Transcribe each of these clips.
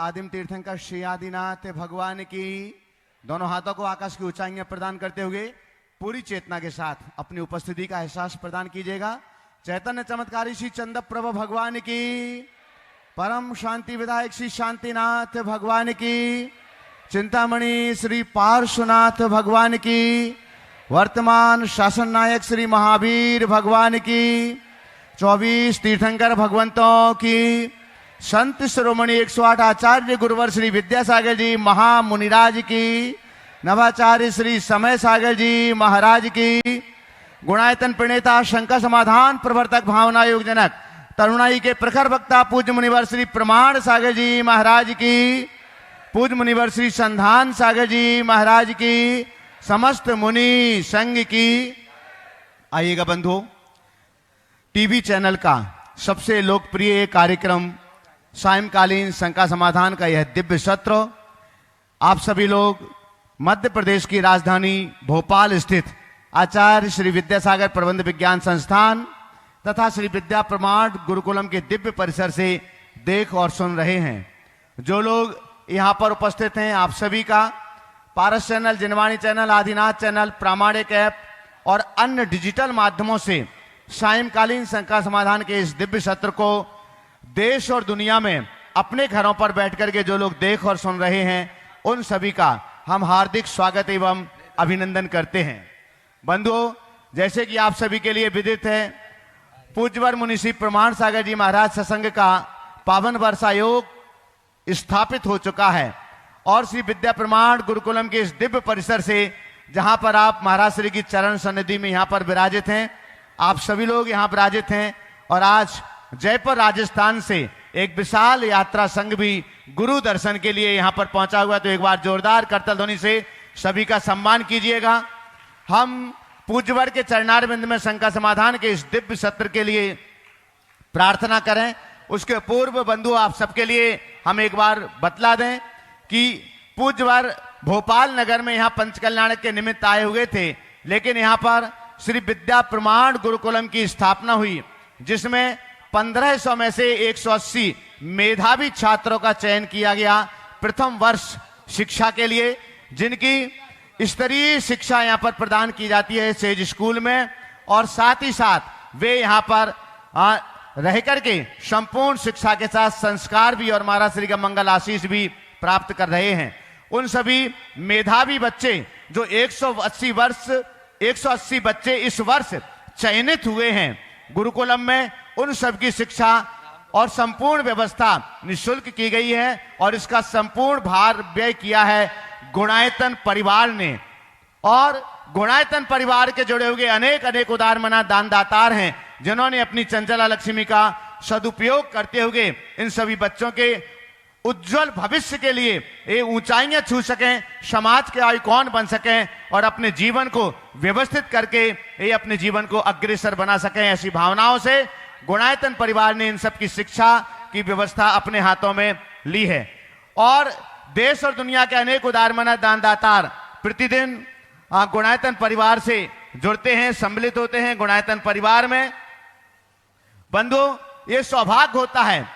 आदिम तीर्थंकर श्री आदिनाथ भगवान की। दोनों हाथों को आकाश की ऊंचाइयां प्रदान करते हुए पूरी चेतना के साथ अपनी उपस्थिति का एहसास प्रदान कीजिएगा। चैतन्य चमत्कारी श्री चंद्र प्रभु भगवान की, परम शांति विधायक श्री शांतिनाथ भगवान की, चिंतामणि श्री पार्श्वनाथ भगवान की, वर्तमान शासन नायक श्री महावीर भगवान की, 24 तीर्थंकर भगवंतों की, संत शिरोमणि 108 आचार्य गुरुवर श्री विद्यासागर जी महामुनिराज की, नवाचार्य श्री समय सागर जी महाराज की, गुणायतन प्रणेता शंकर समाधान प्रवर्तक भावना योग जनक तरुणाई के प्रखर वक्ता पूज्य मुनिवर श्री प्रमाण सागर जी महाराज की, पूज्य मुनिवर श्री संधान सागर जी महाराज की, समस्त मुनि संघ की। आइएगा बंधुओं, टीवी चैनल का सबसे लोकप्रिय कार्यक्रम सायंकालीन शंका समाधान का यह दिव्य सत्र आप सभी लोग मध्य प्रदेश की राजधानी भोपाल स्थित आचार्य श्री विद्यासागर प्रबंध विज्ञान संस्थान तथा श्री विद्या प्रमाण गुरुकुलम के दिव्य परिसर से देख और सुन रहे हैं। जो लोग यहाँ पर उपस्थित हैं, आप सभी का पारस चैनल, जिनवाणी चैनल, आदिनाथ चैनल, प्रामाणिक ऐप और अन्य डिजिटल माध्यमों से सायंकालीन शंका समाधान के इस दिव्य सत्र को देश और दुनिया में अपने घरों पर बैठ करके जो लोग देख और सुन रहे हैं, उन सभी का हम हार्दिक स्वागत एवं अभिनंदन करते हैं। बंधुओं, जैसे कि आप सभी के लिए विदित है, पूज्यवर मुनि श्री प्रमाण सागर जी महाराज सत्संग का पावन वर्षायोग स्थापित हो चुका है और श्री विद्या प्रमाण गुरुकुलम के इस दिव्य परिसर से जहां पर आप महाराज श्री की चरण सन्निधि में यहां पर विराजित हैं, आप सभी लोग यहां विराजित हैं और आज जयपुर राजस्थान से एक विशाल यात्रा संघ भी गुरु दर्शन के लिए यहां पर पहुंचा हुआ। तो एक बार जोरदार करतल ध्वनि से सभी का सम्मान कीजिएगा। हम पूज्यवर के चरणारविंद में शंका समाधान के इस दिव्य सत्र के लिए प्रार्थना करें। उसके पूर्व बंधु आप सबके लिए हम एक बार बतला दें कि पूज्यवर भोपाल नगर में यहाँ पंचकल्याण के निमित्त आए हुए थे, लेकिन यहाँ पर श्री विद्या प्रमाण गुरुकुलम की स्थापना हुई, जिसमें 1500 में से 180 मेधावी छात्रों का चयन किया गया प्रथम वर्ष शिक्षा के लिए, जिनकी स्तरीय शिक्षा यहाँ पर प्रदान की जाती है सेज स्कूल में, और साथ ही साथ वे यहाँ पर रह करके संपूर्ण शिक्षा के साथ संस्कार भी और महाराज श्री का मंगल आशीष भी प्राप्त कर रहे हैं। उन सभी मेधावी बच्चे जो 180 बच्चे इस वर्ष चयनित हुए हैं गुरुकुलम में, उन सब की शिक्षा और संपूर्ण व्यवस्था निःशुल्क की गई है और इसका संपूर्ण भार व्यय किया है गुणायतन परिवार ने। और गुणायतन परिवार के जुड़े हुए अनेक उदार मना दानदातार हैं, जिन्होंने अपनी चंचला लक्ष्मी का सदुपयोग करते हुए इन सभी बच्चों के उज्जवल भविष्य के लिए ये ऊंचाइयां छू सकें, समाज के आइकॉन बन सकें और अपने जीवन को व्यवस्थित करके ये अपने जीवन को अग्रसर बना सकें। ऐसी भावनाओं से गुणायतन परिवार ने इन सब की शिक्षा की व्यवस्था अपने हाथों में ली है। और देश और दुनिया के अनेक उदारमना दानदातार प्रतिदिन गुणायतन परिवार से जुड़ते हैं, सम्मिलित होते हैं गुणायतन परिवार में। बंधु, ये सौभाग्य होता है,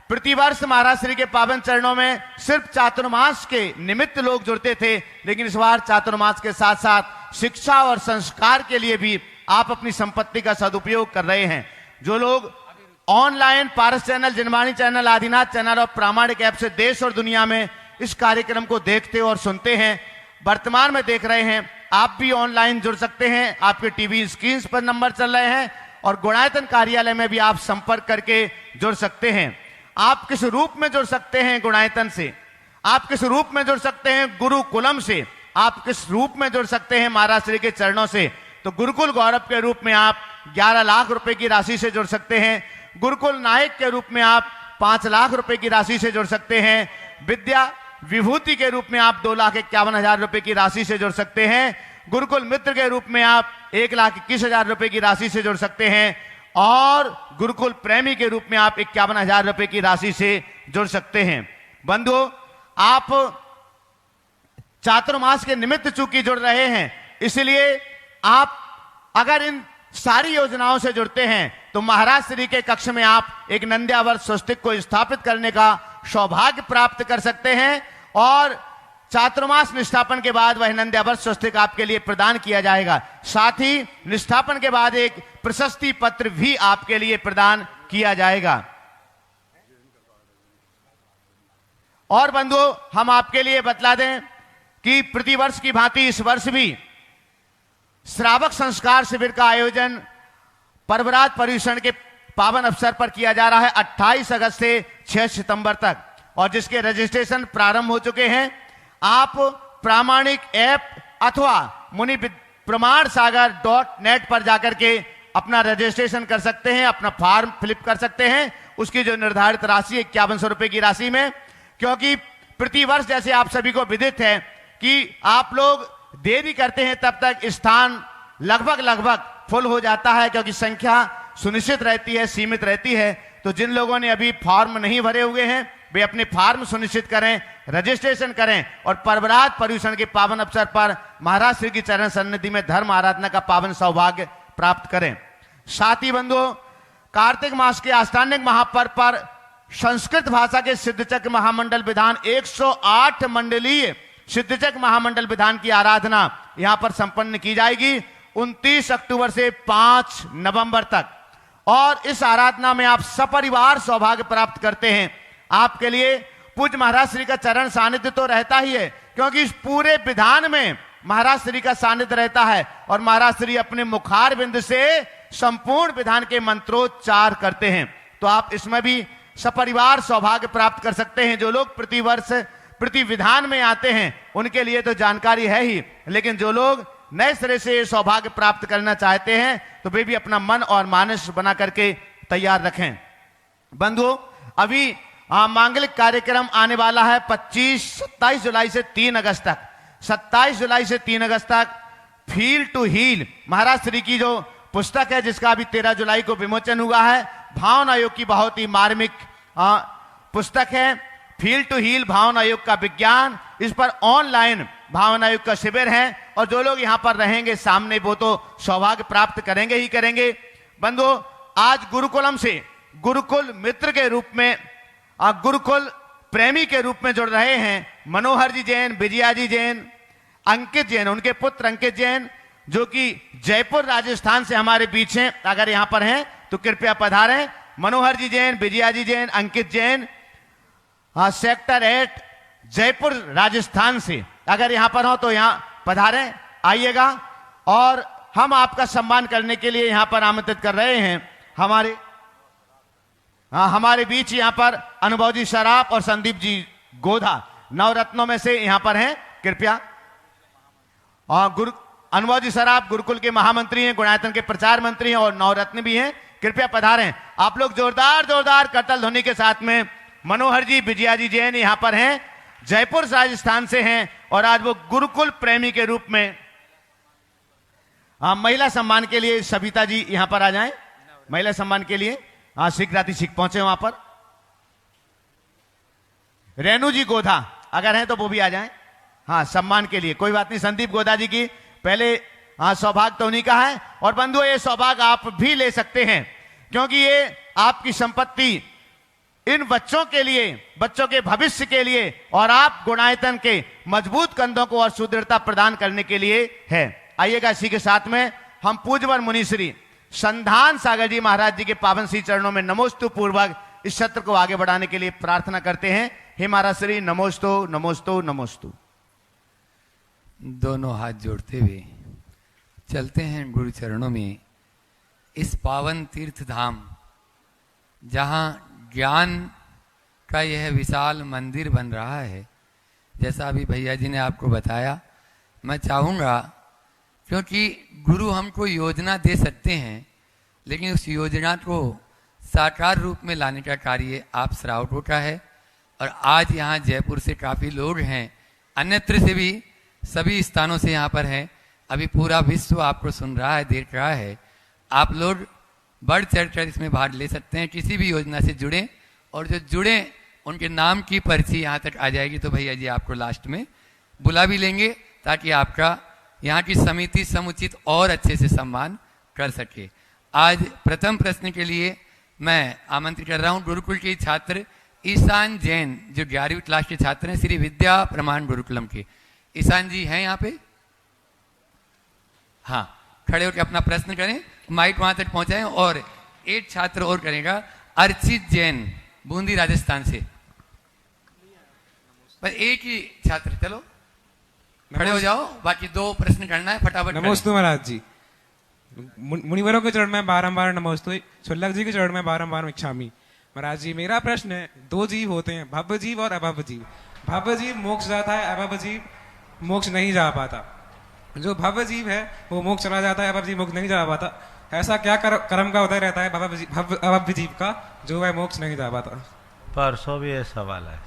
प्रतिवर्ष महाराज श्री के पावन चरणों में सिर्फ चातुर्मास के निमित्त लोग जुड़ते थे, लेकिन इस बार चातुर्मास के साथ साथ शिक्षा और संस्कार के लिए भी आप अपनी संपत्ति का सदुपयोग कर रहे हैं। जो लोग ऑनलाइन पारस चैनल, जिनवाणी चैनल, आदिनाथ चैनल और प्रामाणिक ऐप से देश और दुनिया में इस कार्यक्रम को देखते और सुनते हैं, वर्तमान में देख रहे हैं, आप भी ऑनलाइन जुड़ सकते हैं। आपके टीवी स्क्रीन पर नंबर चल रहे हैं और गुणायतन कार्यालय में भी आप संपर्क करके जुड़ सकते हैं। आप किस रूप में जुड़ सकते हैं गुणायतन से, आप किस रूप में जुड़ सकते हैं गुरुकुलम से, आप किस रूप में जुड़ सकते हैं महाराज श्री के चरणों से। तो गुरुकुल गौरव के रूप में आप 11 लाख रुपए की राशि से जुड़ सकते हैं, गुरुकुल नायक के रूप में आप 5 लाख रुपए की राशि से जुड़ सकते हैं, विद्या विभूति के रूप में आप 2,51,000 रुपए की राशि से जुड़ सकते हैं, गुरुकुल मित्र के रूप में आप 1,21,000 रुपए की राशि से जुड़ सकते हैं और गुरुकुल प्रेमी के रूप में आप 51,000 रुपए की राशि से जुड़ सकते हैं। बंधुओं, आप चातुर्मास के निमित्त चूंकि जुड़ रहे हैं, इसलिए आप अगर इन सारी योजनाओं से जुड़ते हैं तो महाराज श्री के कक्ष में आप एक नंद्यावर स्वस्तिक को स्थापित करने का सौभाग्य प्राप्त कर सकते हैं और चातुर्मास निष्ठापन के बाद वह नंद्यावर स्वस्तिक आपके लिए प्रदान किया जाएगा। साथ ही निष्ठापन के बाद एक प्रशस्ति पत्र भी आपके लिए प्रदान किया जाएगा। और बंधुओं, हम आपके लिए बतला दें कि प्रतिवर्ष की भांति इस वर्ष भी श्रावक संस्कार शिविर का आयोजन पर्वरात पर्यूषण के पावन अवसर पर किया जा रहा है 28 अगस्त से 6 सितंबर तक, और जिसके रजिस्ट्रेशन प्रारंभ हो चुके हैं। आप प्रामाणिक ऐप अथवा मुनि प्रमाण सागर.net पर जाकर के अपना रजिस्ट्रेशन कर सकते हैं, अपना फॉर्म फिलअप कर सकते हैं। उसकी जो निर्धारित राशि 5100 रुपए की राशि में, क्योंकि प्रतिवर्ष जैसे आप सभी को विदित है कि आप लोग देरी करते हैं तब तक स्थान लगभग फुल हो जाता है, क्योंकि संख्या सुनिश्चित रहती है, सीमित रहती है। तो जिन लोगों ने अभी फॉर्म नहीं भरे हुए हैं वे अपने फॉर्म सुनिश्चित करें, रजिस्ट्रेशन करें और पर्वरात पर्यूषण के पावन अवसर पर महाराज श्री की चरण सन्निधि में धर्म आराधना का पावन सौभाग्य प्राप्त करें। साथ ही बंधुओं, कार्तिक मास के आस्थानिक महापर्व पर संस्कृत भाषा के सिद्धचक्र महामंडल विधान 108 मंडलीय सिद्धचक्र महामंडल विधान की आराधना यहां पर संपन्न की जाएगी 29 अक्टूबर से 5 नवंबर तक। और इस आराधना में आप सपरिवार सौभाग्य प्राप्त करते हैं। आपके लिए पूज्य महाराज श्री का चरण सानिध्य तो रहता ही है, क्योंकि इस पूरे विधान में महाराज श्री का सानिध्य रहता है और महाराज श्री अपने मुखार बिंद से संपूर्ण विधान के मंत्रोच्चार करते हैं। तो आप इसमें भी सपरिवार सौभाग्य प्राप्त कर सकते हैं। जो लोग प्रतिवर्ष प्रति विधान में आते हैं उनके लिए तो जानकारी है ही, लेकिन जो लोग नए सिरे से सौभाग्य प्राप्त करना चाहते हैं तो वे भी अपना मन और मानस बना करके तैयार रखें। बंधुओं, अभी मांगलिक कार्यक्रम आने वाला है 27 जुलाई से 3 अगस्त तक। 27 जुलाई से 3 अगस्त तक फील टू हील महाराज श्री की जो पुस्तक है, जिसका अभी 13 जुलाई को विमोचन हुआ है, भावना योग की बहुत ही मार्मिक पुस्तक है। फील टू हील भावना योग का विज्ञान, इस पर ऑनलाइन भावना योग का शिविर है और जो लोग यहां पर रहेंगे सामने वो तो सौभाग्य प्राप्त करेंगे ही करेंगे। बंधुओं, आज गुरुकुलम से गुरुकुल मित्र के रूप में, गुरुकुल प्रेमी के रूप में जुड़ रहे हैं मनोहर जी जैन, विजया जी जैन, अंकित जैन, उनके पुत्र अंकित जैन, जो कि जयपुर राजस्थान से हमारे बीच हैं। अगर यहां पर हैं तो कृपया पधारें। मनोहर जी जैन, विजया जी जैन, अंकित जैन, सेक्टर 8 जयपुर राजस्थान से अगर यहां पर हो तो यहां पधारें, आइएगा। और हम आपका सम्मान करने के लिए यहां पर आमंत्रित कर रहे हैं हमारे बीच यहां पर अनुभव जी सराफ और संदीप जी गोधा नवरत्नों में से यहां पर हैं। कृपया, अनुभव जी सराफ गुरुकुल के महामंत्री हैं, गुणायतन के प्रचार मंत्री हैं और नवरत्न भी हैं। कृपया पधारें। आप लोग जोरदार करतल ध्वनि के साथ में मनोहर जी, विजया जी जैन यहां पर हैं, जयपुर राजस्थान से हैं और आज वो गुरुकुल प्रेमी के रूप में महिला सम्मान के लिए सविता जी यहां पर आ जाएं। महिला सम्मान के लिए शीघ्राति शीघ्र पहुंचे वहां पर। रेणु जी गोधा अगर हैं तो वो भी आ जाएं। सम्मान के लिए कोई बात नहीं, संदीप गोधा जी की पहले सौभाग्य तो उन्हीं का है। और बंधुओं, ये सौभाग्य आप भी ले सकते हैं, क्योंकि ये आपकी संपत्ति इन बच्चों के लिए, बच्चों के भविष्य के लिए और आप गुणायतन के मजबूत कंधों को और सुदृढ़ता प्रदान करने के लिए है। आइएगा, इसी के साथ में हम पूज्यवर मुनि श्री संधान सागर जी महाराज जी के पावन श्री चरणों में नमोस्तु पूर्वक इस सत्र को आगे बढ़ाने के लिए प्रार्थना करते हैं। हे महाराज श्री, नमोस्तु नमोस्तु नमोस्तु। दोनों हाथ जोड़ते हुए चलते हैं गुरु चरणों में। इस पावन तीर्थ धाम जहाँ ज्ञान का यह विशाल मंदिर बन रहा है, जैसा अभी भैया जी ने आपको बताया, मैं चाहूँगा, क्योंकि गुरु हमको योजना दे सकते हैं लेकिन उस योजना को साकार रूप में लाने का कार्य आप श्रावकों का है। और आज यहाँ जयपुर से काफ़ी लोग हैं, अन्यत्र से भी सभी स्थानों से यहाँ पर हैं। अभी पूरा विश्व आपको सुन रहा है, देख रहा है। आप लोग बढ़ चढ़कर इसमें भाग ले सकते हैं, किसी भी योजना से जुड़ें, और जो जुड़े उनके नाम की पर्ची यहाँ तक आ जाएगी तो भैया जी आपको लास्ट में बुला भी लेंगे, ताकि आपका यहाँ की समिति समुचित और अच्छे से सम्मान कर सके। आज प्रथम प्रश्न के लिए मैं आमंत्रित कर रहा हूँ गुरुकुल के छात्र ईशान जैन जो 11वीं क्लास के छात्र हैं श्री विद्या प्रमाण गुरुकुलम के, ईशान जी हैं यहाँ पे? हाँ, खड़े होकर अपना प्रश्न करें, माइक वहां तक पहुंचाएं। और एक छात्र और करेगा, अर्चित जैन बूंदी राजस्थान से। पर एक ही छात्र, चलो खड़े हो जाओ, बाकी 2 प्रश्न करना है, फटाफट। नमोस्तु महाराज जी। मुनिवरों के चरण में बारंबार नमोस्तु, शुल्लक जी के चरण में बारंबार इच्छामी। महाराज जी, मेरा प्रश्न है, 2 जीव होते हैं, भव्य जीव और अभव्य जीव। भव्य जीव मोक्ष जाता है, अभव्य जीव मोक्ष नहीं जा पाता। जो भव्य जीव है वो मोक्ष चला जाता है, अभव्य जीव मोक्ष नहीं जा पाता। ऐसा क्या कर्म का उदय रहता है अभव्य जीव का, जो वह मोक्ष नहीं जा पाता? परसों भी ये सवाल है।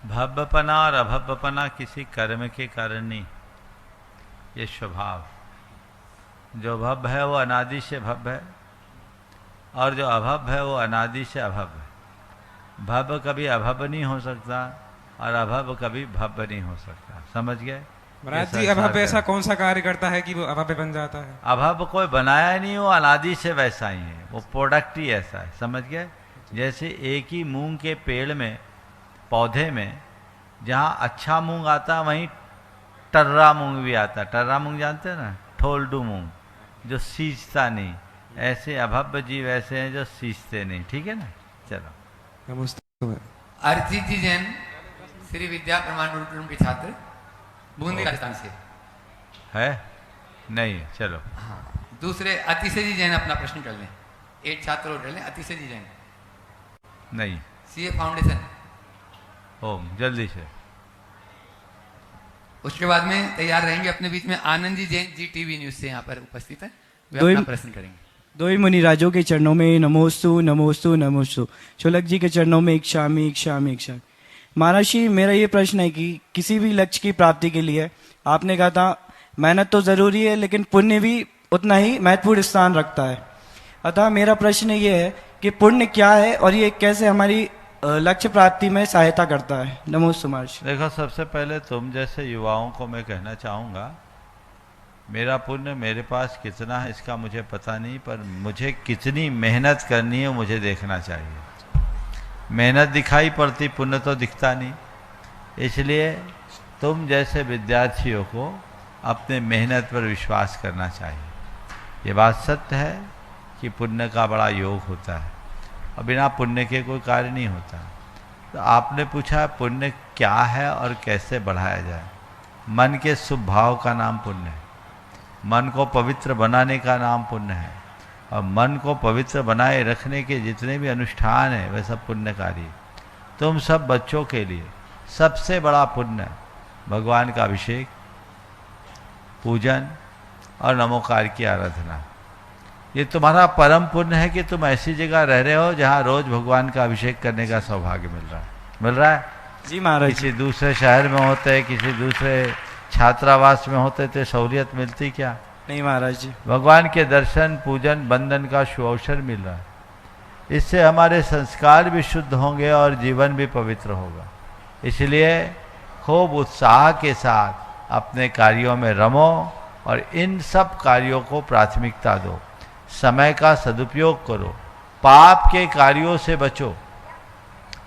भव्यपना और अभव्यपना किसी कर्म के कारण नहीं, ये स्वभाव। जो भव्य है वो अनादि से भव्य है, और जो अभव्य है वो अनादि से अभव्य है। भव्य कभी अभव्य नहीं हो सकता और अभव्य कभी भव्य नहीं हो सकता। समझ गए महाराज जी? अभव्य ऐसा कौन सा कार्य करता है कि वो अभव्य बन जाता है? अभव्य कोई बनाया नहीं, वो अनादि से वैसा ही है, वो प्रोडक्ट ही ऐसा है। समझ गए? जैसे एक ही मूंग के पेड़ में, पौधे में, जहाँ अच्छा मूंग आता वहीं टर्रा मूंग भी आता। टर्रा मूंग जानते हैं ना, ठोलडू मूंग, जो सींचता नहीं। ऐसे अभव्य जीव ऐसे हैं जो सींचते नहीं। ठीक है ना? चलो। नमस्ते। अर्चित जी जैन श्री विद्या प्रमाण गुरुकुलम के छात्र, बूंदी राजस्थान से है? नहीं, चलो। हाँ, दूसरे अतिशय जी जैन अपना प्रश्न कर लें, एक छात्र और कर लें। अतिशय जी जैन, नहीं, सीए फाउंडेशन। ओम, जल्दी से। उसके बाद में तैयार रहेंगे अपने बीच में आनंद जी जैन, जी टीवी न्यूज से यहाँ पर उपस्थित है, वे अपना प्रश्न करेंगे। 2 मुनिराजों के चरणों में नमोस्तु नमोस्तु नमोस्तु। शुल्लक जी के चरणों में इक्षामी इक्षामी इक्षामी। महर्षि, मेरा ये प्रश्न है कि किसी भी लक्ष्य की प्राप्ति के लिए आपने कहा था मेहनत तो जरूरी है, लेकिन पुण्य भी उतना ही महत्वपूर्ण स्थान रखता है। अतः मेरा प्रश्न ये है कि पुण्य क्या है और ये कैसे हमारी लक्ष्य प्राप्ति में सहायता करता है? नमोस्तु महर्षि। देखो, सबसे पहले तुम जैसे युवाओं को मैं कहना चाहूँगा, मेरा पुण्य मेरे पास कितना है इसका मुझे पता नहीं, पर मुझे कितनी मेहनत करनी है मुझे देखना चाहिए। मेहनत दिखाई पड़ती, पुण्य तो दिखता नहीं। इसलिए तुम जैसे विद्यार्थियों को अपने मेहनत पर विश्वास करना चाहिए। ये बात सत्य है कि पुण्य का बड़ा योग होता है और बिना पुण्य के कोई कार्य नहीं होता। तो आपने पूछा पुण्य क्या है और कैसे बढ़ाया जाए। मन के शुभ भाव का नाम पुण्य है, मन को पवित्र बनाने का नाम पुण्य है, और मन को पवित्र बनाए रखने के जितने भी अनुष्ठान हैं वे सब पुण्यकारी। तुम सब बच्चों के लिए सबसे बड़ा पुण्य भगवान का अभिषेक, पूजन और नमोकार की आराधना। ये तुम्हारा परम पुण्य है कि तुम ऐसी जगह रह रहे हो जहाँ रोज भगवान का अभिषेक करने का सौभाग्य मिल रहा है। जी महाराज। किसी दूसरे शहर में होते, किसी दूसरे छात्रावास में होते तो सहूलियत मिलती क्या? नहीं महाराज जी। भगवान के दर्शन, पूजन, बंधन का सुअवसर मिल रहा है। इससे हमारे संस्कार भी शुद्ध होंगे और जीवन भी पवित्र होगा। इसलिए खूब उत्साह के साथ अपने कार्यों में रमो और इन सब कार्यों को प्राथमिकता दो। समय का सदुपयोग करो, पाप के कार्यों से बचो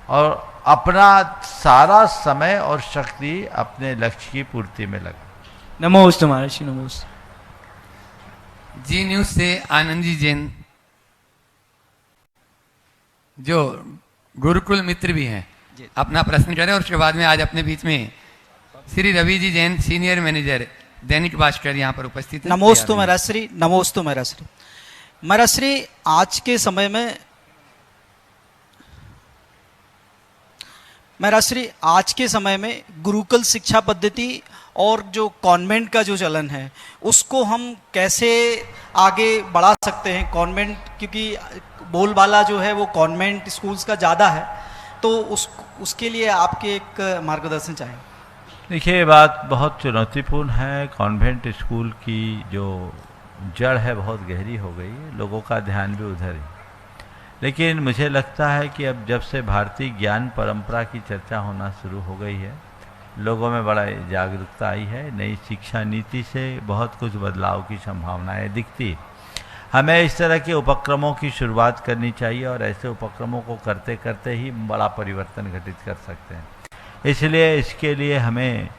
और अपना सारा समय और शक्ति अपने लक्ष्य की पूर्ति में लगा। नमोस्तु महर्षि, नमोस्तु। जी न्यूज से आनंद जी जैन, जो गुरुकुल मित्र भी हैं, अपना प्रश्न करें। और उसके बाद में आज अपने बीच में श्री रवि जी जैन, सीनियर मैनेजर दैनिक भास्कर, यहाँ पर उपस्थित है। नमोस्तु महर्षि, नमोस्तु महर्षि। महर्षि, आज के समय में महर्षि आज के समय में गुरुकुल शिक्षा पद्धति और जो कॉन्वेंट का जो चलन है उसको हम कैसे आगे बढ़ा सकते हैं? कॉन्वेंट, क्योंकि बोलबाला जो है वो कॉन्वेंट स्कूल्स का ज़्यादा है, तो उसके लिए आपके एक मार्गदर्शन चाहेंगे। देखिए, ये बात बहुत चुनौतीपूर्ण है। कॉन्वेंट स्कूल की जो जड़ है बहुत गहरी हो गई है, लोगों का ध्यान भी उधर है। लेकिन मुझे लगता है कि अब जब से भारतीय ज्ञान परंपरा की चर्चा होना शुरू हो गई है, लोगों में बड़ा जागरूकता आई है। नई शिक्षा नीति से बहुत कुछ बदलाव की संभावनाएं दिखती। हमें इस तरह के उपक्रमों की शुरुआत करनी चाहिए और ऐसे उपक्रमों को करते करते ही बड़ा परिवर्तन घटित कर सकते हैं। इसलिए इसके लिए हमें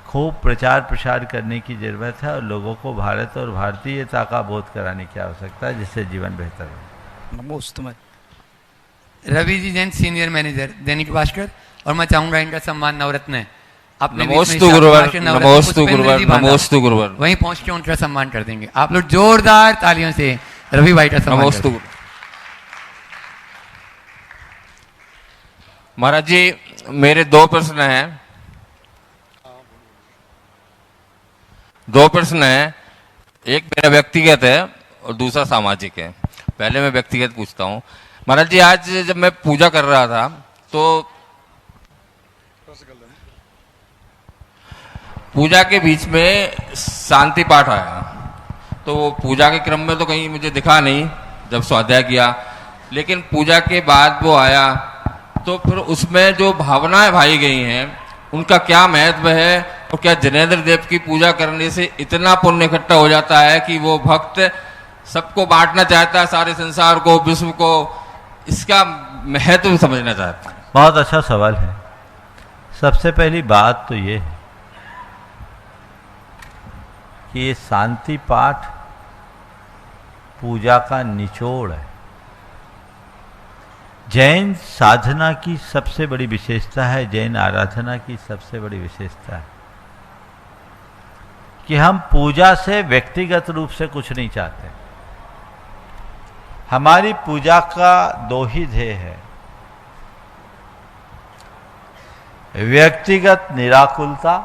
खूब प्रचार प्रसार करने की ज़रूरत है और लोगों को भारत और भारतीयता का बोध कराने की आवश्यकता है, जिससे जीवन बेहतर हो। नमोस्तुते। Ravi ji Jain, senior manager, Dainik Bhaskar. और मैं चाहूंगा इनका सम्मान नवरत्न है अपने नमोस्तु गुरुवर, नमोस्तु गुरुवर, नमोस्तु गुरुवर। वहीं पहुंच के उनका सम्मान कर देंगे। आप लोग जोरदार तालियों से रवि भाई का सम्मान नमोस्तु। महाराज जी, मेरे दो प्रश्न हैं। एक मेरा व्यक्तिगत है और दूसरा सामाजिक है। पहले मैं व्यक्तिगत पूछता हूँ। महाराज जी, आज जब मैं पूजा कर रहा था तो पूजा के बीच में शांति पाठ आया, तो वो पूजा के क्रम में तो कहीं मुझे दिखा नहीं जब स्वाध्याय किया, लेकिन पूजा के बाद वो आया, तो फिर उसमें जो भावनाएं भाई गई हैं उनका क्या महत्व है, और क्या जिनेंद्र देव की पूजा करने से इतना पुण्य इकट्ठा हो जाता है कि वो भक्त सबको बांटना चाहता है, सारे संसार को, विश्व को? इसका महत्व समझना चाहता है। बहुत अच्छा सवाल है। सबसे पहली बात तो ये है कि ये शांति पाठ पूजा का निचोड़ है। जैन साधना की सबसे बड़ी विशेषता है, जैन आराधना की सबसे बड़ी विशेषता है कि हम पूजा से व्यक्तिगत रूप से कुछ नहीं चाहते। हमारी पूजा का दो ही ध्येय है, व्यक्तिगत निराकुलता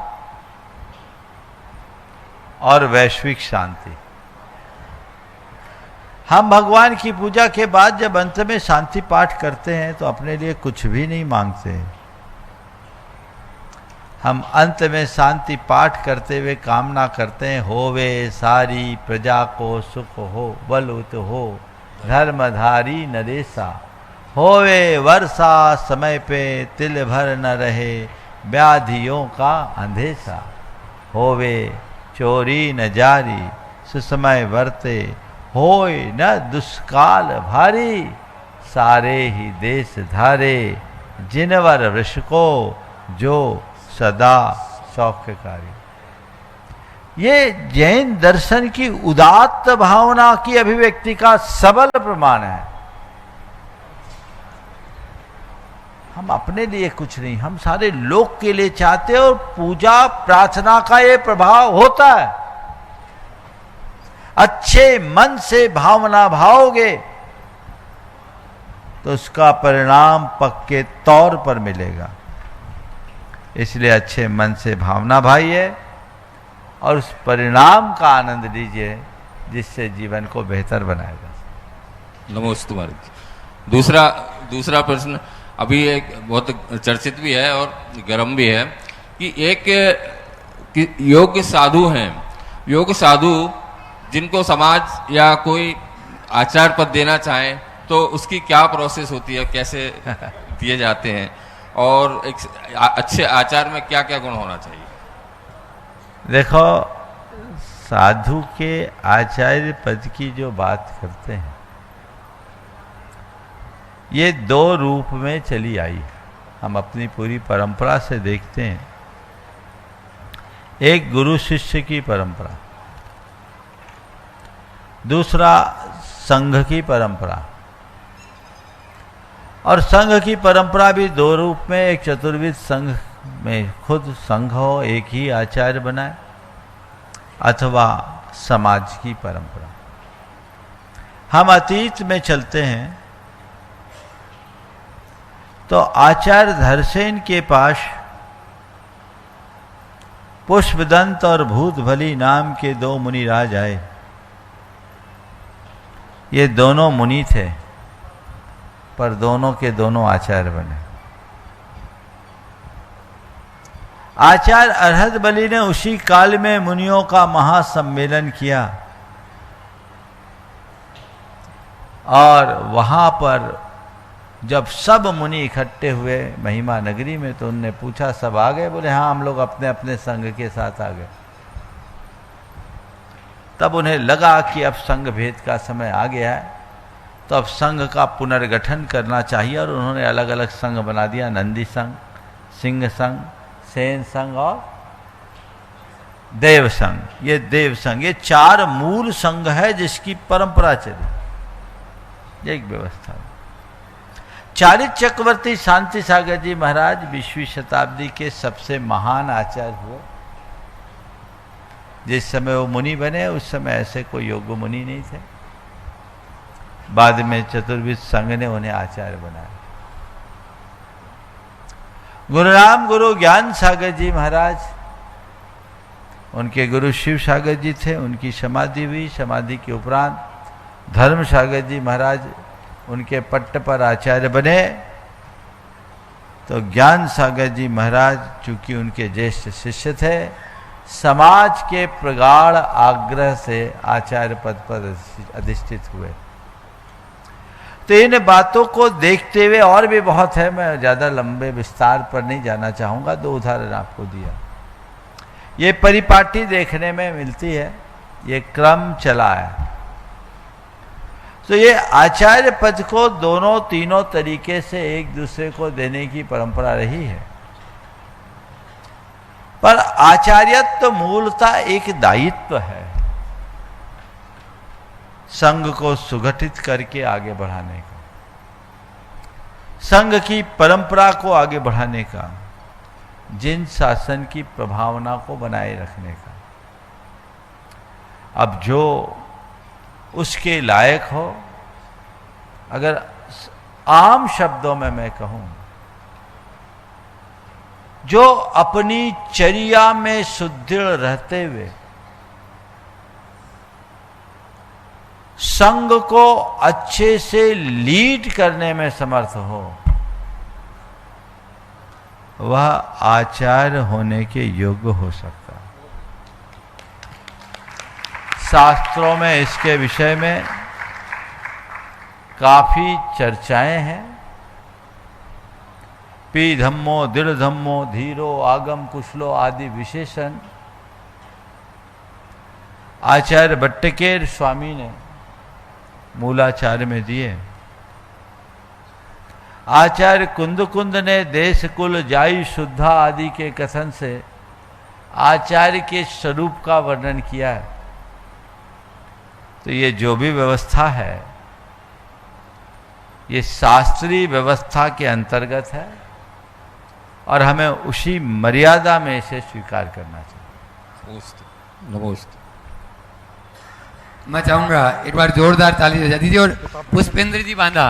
और वैश्विक शांति। हम भगवान की पूजा के बाद जब अंत में शांति पाठ करते हैं तो अपने लिए कुछ भी नहीं मांगते हैं। हम अंत में शांति पाठ करते हुए कामना करते हैं, होवे सारी प्रजा को सुख हो, बलुत हो धर्मधारी नरेसा, होवे वर्षा समय पे तिल भर न रहे व्याधियों का अंधेसा, होवे चोरी न जारी सुसमय वर्ते, होय न दुष्काल भारी, सारे ही देश धारे जिनवर वृष को जो सदा सौख्यकारी। ये जैन दर्शन की उदात्त भावना की अभिव्यक्ति का सबल प्रमाण है। हम अपने लिए कुछ नहीं, हम सारे लोक के लिए चाहते हैं, और पूजा प्रार्थना का ये प्रभाव होता है। अच्छे मन से भावना भाओगे तो उसका परिणाम पक्के तौर पर मिलेगा। इसलिए अच्छे मन से भावना भाइए और उस परिणाम का आनंद लीजिए जिससे जीवन को बेहतर बनाएगा। नमोस्तु महाराज। दूसरा प्रश्न अभी एक बहुत चर्चित भी है और गर्म भी है कि एक योग साधु हैं, योग साधु जिनको समाज या कोई आचार पद देना चाहे तो उसकी क्या प्रोसेस होती है, कैसे दिए जाते हैं, और एक अच्छे आचार में क्या क्या गुण होना चाहिए? देखो, साधु के आचार्य पद की जो बात करते हैं ये दो रूप में चली आई। हम अपनी पूरी परंपरा से देखते हैं, एक गुरु शिष्य की परंपरा, दूसरा संघ की परंपरा। और संघ की परंपरा भी दो रूप में, एक चतुर्विध संघ में खुद संघ हो, एक ही आचार्य बनाए, अथवा समाज की परंपरा। हम अतीत में चलते हैं तो आचार्य धरसेन के पास पुष्पदंत और भूतभली नाम के दो मुनिराज आए। ये दोनों मुनि थे पर दोनों के दोनों आचार्य बने। आचार्य अरहत बलि ने उसी काल में मुनियों का महासम्मेलन किया और वहां पर जब सब मुनि इकट्ठे हुए महिमा नगरी में तो उनने पूछा, सब आ गए? बोले हाँ, हम लोग अपने अपने संघ के साथ आ गए। तब उन्हें लगा कि अब संघ भेद का समय आ गया है, तो अब संघ का पुनर्गठन करना चाहिए, और उन्होंने अलग अलग संघ बना दिया, नंदी संघ, सिंह संघ, सेन संघ और देव संघ। ये देव संघ, ये 4 मूल संघ है जिसकी परंपरा चली, एक व्यवस्था। चारित चक्रवर्ती शांति सागर जी महाराज 20वीं शताब्दी के सबसे महान आचार्य हुए। जिस समय वो मुनि बने उस समय ऐसे कोई योग्य मुनि नहीं थे। बाद में चतुर्विध संघ ने उन्हें आचार्य बनाया। गुरुराम गुरु ज्ञान सागर जी महाराज, उनके गुरु शिव सागर जी थे, उनकी समाधि हुई। समाधि के उपरांत धर्म सागर जी महाराज उनके पट्ट पर आचार्य बने। तो ज्ञान सागर जी महाराज चूंकि उनके ज्येष्ठ शिष्य थे, समाज के प्रगाढ़ आग्रह से आचार्य पद पर अधिष्ठित हुए। तो इन बातों को देखते हुए, और भी बहुत है, मैं ज्यादा लंबे विस्तार पर नहीं जाना चाहूंगा, 2 उदाहरण आपको दिया। ये परिपाटी देखने में मिलती है, ये क्रम चला है। तो ये आचार्य पद को दोनों तीनों तरीके से एक दूसरे को देने की परंपरा रही है। पर आचार्यत्व मूलतः एक दायित्व है, संघ को सुगठित करके आगे बढ़ाने का, संघ की परंपरा को आगे बढ़ाने का, जिन शासन की प्रभावना को बनाए रखने का। अब जो उसके लायक हो, अगर आम शब्दों में मैं कहूं, जो अपनी चर्या में सुदृढ़ रहते हुए संघ को अच्छे से लीड करने में समर्थ हो, वह आचार्य होने के योग्य हो सकता है। शास्त्रों में इसके विषय में काफी चर्चाएं हैं। पी धम्मो, दृढ़ धम्मो, धीरो, आगम कुशलो आदि विशेषण आचार्य भट्टकेर स्वामी ने मूलाचार्य में दिए। आचार्य कुंद ने देश कुल जाई शुद्धा आदि के कथन से आचार्य के स्वरूप का वर्णन किया है। तो ये जो भी व्यवस्था है, ये शास्त्रीय व्यवस्था के अंतर्गत है, और हमें उसी मर्यादा में इसे स्वीकार करना चाहिए। नमस्ते। मैं चाहूंगा एक बार जोरदार ताली बजा दीजिए। और पुष्पेंद्र जी बांधा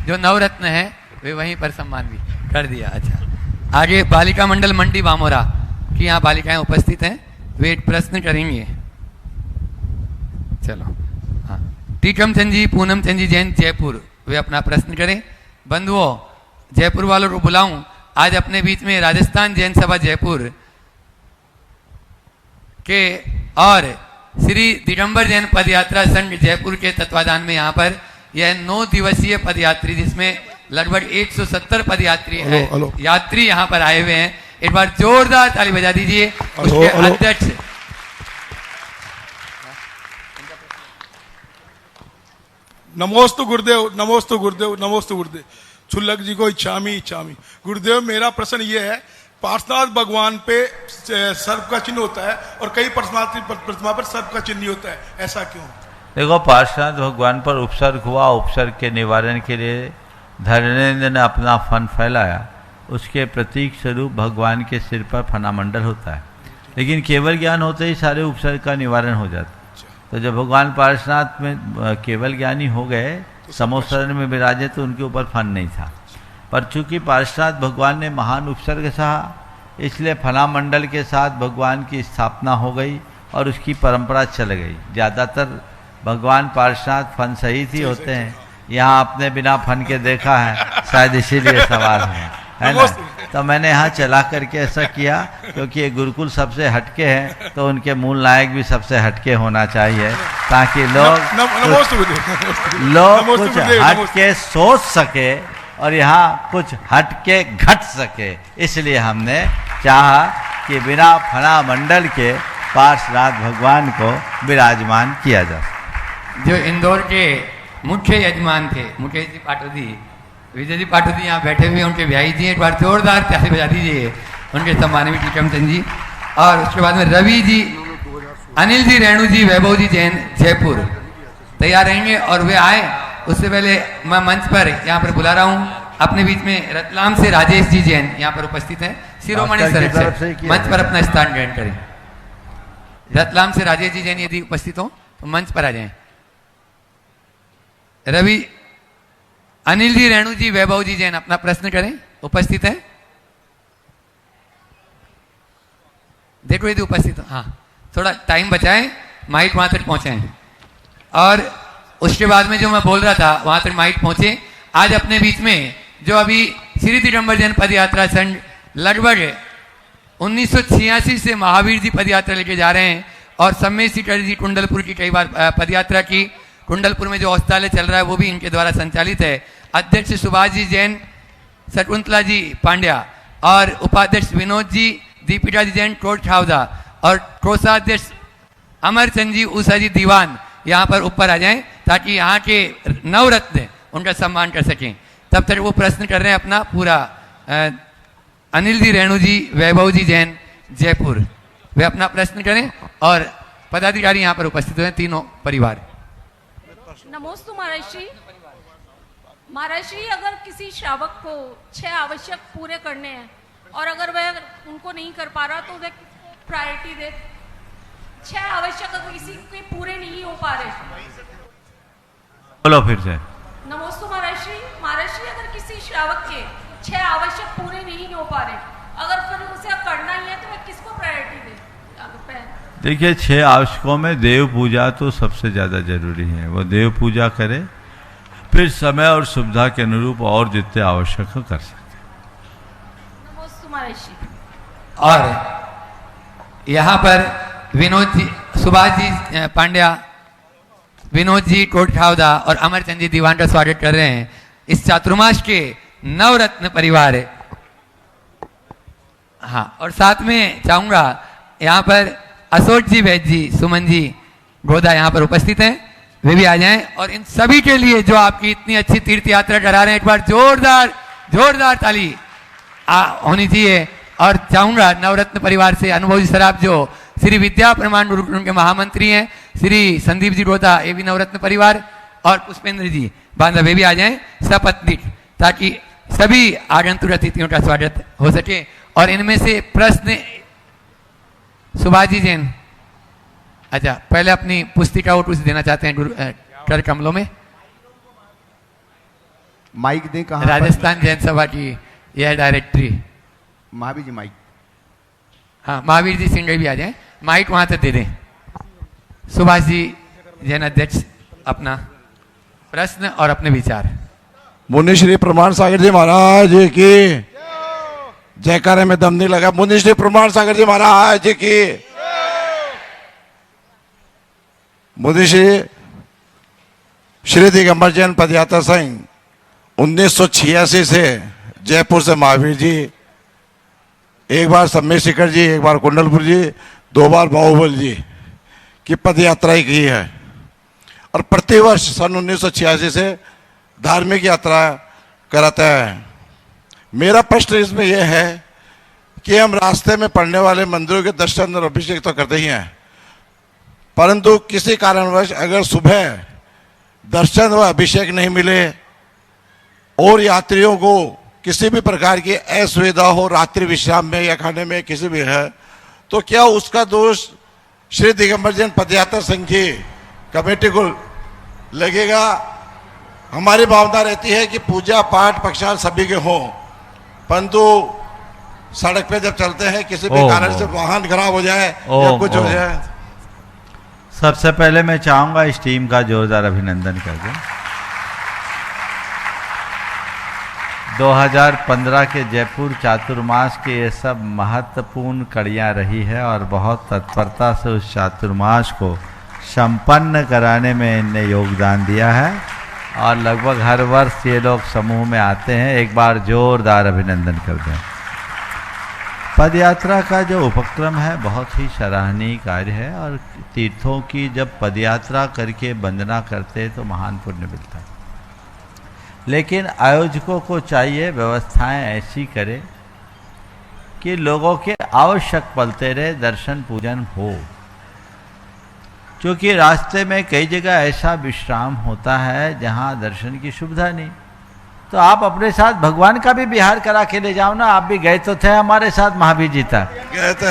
जो नवरत्न है, वे वहीं पर सम्मान भी कर दिया। अच्छा, आगे बालिका मंडल मंडी बामोरा की यहाँ बालिकाएं उपस्थित हैं, वे एक प्रश्न करेंगे। चलो, हाँ, टीकम चंद जी, पूनम चंद जी जैन जयपुर, वे अपना प्रश्न करें। बंधुओं, जयपुर वालों को बुलाऊं। आज अपने बीच में राजस्थान जैन सभा जयपुर के और श्री दिगंबर जैन पदयात्रा संघ जयपुर के तत्वाधान में यहाँ पर यह 9 दिवसीय पदयात्री, जिसमें लगभग 170 पदयात्री हैं, यात्री यहाँ पर आए हुए हैं। एक बार जोरदार ताली बजा दीजिए उसके अध्यक्ष। नमोस्तु गुरुदेव, नमोस्तु गुरुदेव, नमोस्तु गुरुदेव। छुल्लक जी को इच्छामी इच्छामी। गुरुदेव, मेरा प्रश्न ये है, पार्श्वनाथ भगवान पे सर्प का चिन्ह होता है और कई प्रतिमा पर सर्प का चिन्ह नहीं होता है, ऐसा क्यों? देखो, पार्श्वनाथ भगवान पर उपसर्ग हुआ, उपसर्ग के निवारण के लिए धर्मेंद्र ने अपना फन फैलाया। उसके प्रतीक स्वरूप भगवान के सिर पर फनामंडल होता है, लेकिन केवल ज्ञान होते ही सारे उपसर्ग का निवारण हो जाता है। तो जब भगवान पार्श्वनाथ में केवल ज्ञानी हो गए, समोसरण में विराजे, तो उनके ऊपर फन नहीं था। पर चूंकि पार्श्वनाथ भगवान ने महान उपसर्ग सहा, इसलिए फनामंडल के साथ भगवान की स्थापना हो गई और उसकी परंपरा चल गई। ज़्यादातर भगवान पार्श्वनाथ फन सहित ही होते हैं। यहाँ आपने बिना फन के देखा है, शायद इसीलिए सवाल है ना? तो मैंने यहाँ चला करके ऐसा किया, क्योंकि ये गुरुकुल सबसे हटके हैं, तो उनके मूल नायक भी सबसे हटके होना चाहिए, ताकि लोग कुछ हटके सोच सके और यहाँ कुछ हटके घट सके। इसलिए हमने चाहा कि बिना फना मंडल के पार्श्वनाथ भगवान को विराजमान किया जा सके। जो इंदौर के मुख्य यजमान थे मुकेश जी पाटोदी, विजय जी पाटोदी यहाँ बैठे हुए, उनके ब्याही जी, एक बार जोरदार ताली बजा दीजिए उनके सम्मान में टीकमचंद जी। और उसके बाद में रवि जी, अनिल जी, रेणु जी, वैभव जी जैन जयपुर तैयार रहेंगे और वे आए। उससे पहले मैं मंच पर यहाँ पर बुला रहा हूँ अपने बीच में रतलाम से राजेश जी जैन यहाँ पर उपस्थित हैं, शिरोमणि सर से मंच पर अपना स्थान ग्रहण करें। रतलाम से राजेश जी जैन यदि उपस्थित हो तो मंच पर आ जाएं। रवि, अनिल जी, रेणु जी, वैभव जी जैन अपना प्रश्न करें, उपस्थित है। देखो यदि उपस्थित हो, हाँ थोड़ा टाइम बचाएं, माइक वहां तक पहुंचाएं। और उसके बाद में जो मैं बोल रहा था वहां तक माइक पहुंचे। आज अपने बीच में जो अभी श्री दिगंबर जैन पद यात्रा संघ लगभग 1986 से महावीर जी पद यात्रा लेके जा रहे हैं और सम्मेश सीकर जी कुंडलपुर की कई बार पद यात्रा की। कुंडलपुर में जो औषधालय चल रहा है वो भी इनके द्वारा संचालित है। अध्यक्ष सुभाष जी जैन, शकुंतला जी पांड्या और उपाध्यक्ष विनोद जी, दीपिका जी जैन कोट खावदा और कोषाध्यक्ष अमरचंद जी उषा जी दीवान यहाँ पर ऊपर आ जाएं ताकि यहाँ के नवरत्न उनका सम्मान कर सकें। तब तक वो प्रश्न कर रहे हैं अपना पूरा। अनिल जी, रेणु जी, वैभव जी जैन जयपुर, वे अपना प्रश्न करें और पदाधिकारी यहाँ पर उपस्थित हुए, तीनों परिवार। नमोस्तु महर्षि। महर्षि, अगर किसी श्रावक को 6 आवश्यक पूरे करने हैं और अगर वह उनको नहीं कर पा रहा तो वह किसको प्रायोरिटी दे? 6 आवश्यक अगर किसी के पूरे नहीं हो पा रहे। बोलो फिर से। नमोस्तु महर्षि। महर्षि, अगर किसी श्रावक के 6 आवश्यक पूरे नहीं हो पा रहे, अगर फिर उसे करना ही है तो वह किसको प्रायोरिटी दे? देखिए, 6 आवश्यकों में देव पूजा तो सबसे ज्यादा जरूरी है। वो देव पूजा करे, फिर समय और सुविधा के अनुरूप और जितने आवश्यक हो कर सकते। नमोस्तु महर्षि। और यहाँ पर विनोद जी, सुभाष जी पांड्या, विनोद जी कोटखावदा और अमरचंद जी दीवान का स्वागत कर रहे हैं इस चातुर्मास के नवरत्न परिवार। हाँ, और साथ में चाहूंगा यहाँ पर अशोक जी, वैद्य जी, सुमन जी गोदा यहाँ पर उपस्थित हैं, वे भी आ जाएं। और इन सभी के लिए जो आपकी इतनी अच्छी तीर्थ यात्रा करा रहे हैं, एक बार जोरदार ताली होनी चाहिए। और चाहूंगा नवरत्न परिवार से अनुभवी सराफ जो श्री विद्या प्रमाण गुरुकुल के महामंत्री हैं, श्री संदीप जी गोदा, ये भी नवरत्न परिवार, और पुष्पेंद्र जी बांधा, वे भी आ जाएं सपत्नीक, ताकि सभी आगंतुक अतिथियों का स्वागत हो सके। और इनमें से प्रश्न सुभाष जी जैन, अच्छा पहले अपनी पुस्तिका वो कुछ देना चाहते हैं गुरु कर कमलों में। माइक दें कहाँ? राजस्थान जैन सभा की यह डायरेक्टरी। महावीर जी माइक। हाँ, महावीर जी सिंह भी आ जाएं, माइक वहां तक दे दें। सुभाष जी जैन अध्यक्ष अपना प्रश्न और अपने विचार। मुनि श्री प्रमाण सागर जी महाराज की जयकारे में दम नहीं लगा। मुनि श्री प्रमाण सागर जी महाराज की। मुनि श्री दिगंबर जैन पदयात्रा संघ 1986 से जयपुर से महावीर जी, एक बार सम्मेश शिखर जी, एक बार कुंडलपुर जी, 2 बार बाहुबल जी की पदयात्राएं की है। और प्रतिवर्ष सन 1986 से धार्मिक यात्रा कराता है। मेरा प्रश्न इसमें यह है कि हम रास्ते में पड़ने वाले मंदिरों के दर्शन और अभिषेक तो करते ही हैं, परंतु किसी कारणवश अगर सुबह दर्शन व अभिषेक नहीं मिले और यात्रियों को किसी भी प्रकार की असुविधा हो, रात्रि विश्राम में या खाने में किसी भी है, तो क्या उसका दोष श्री दिगंबर जैन पदयात्रा संघ की कमेटी को लगेगा? हमारी भावना रहती है कि पूजा पाठ पक्षाल सभी के हों, परंतु सड़क पे जब चलते हैं किसी भी कारण से वाहन खराब हो जाए या कुछ हो जाए। सबसे पहले मैं चाहूंगा इस टीम का जोरदार अभिनंदन कर दें। 2015 के जयपुर चातुर्मास के ये सब महत्वपूर्ण कड़ियाँ रही है और बहुत तत्परता से उस चातुर्मास को संपन्न कराने में इनने योगदान दिया है और लगभग हर वर्ष ये लोग समूह में आते हैं। एक बार जोरदार अभिनंदन कर दें। पद यात्रा का जो उपक्रम है बहुत ही सराहनीय कार्य है, और तीर्थों की जब पद यात्रा करके वंदना करते तो महान पुण्य मिलता है। लेकिन आयोजकों को चाहिए व्यवस्थाएं ऐसी करे कि लोगों के आवश्यक पलते रहे दर्शन पूजन हो, क्योंकि रास्ते में कई जगह ऐसा विश्राम होता है जहां दर्शन की सुविधा नहीं। तो आप अपने साथ भगवान का भी विहार करा के ले जाओ ना। आप भी गए तो थे हमारे साथ महावीर जी तक, गए थे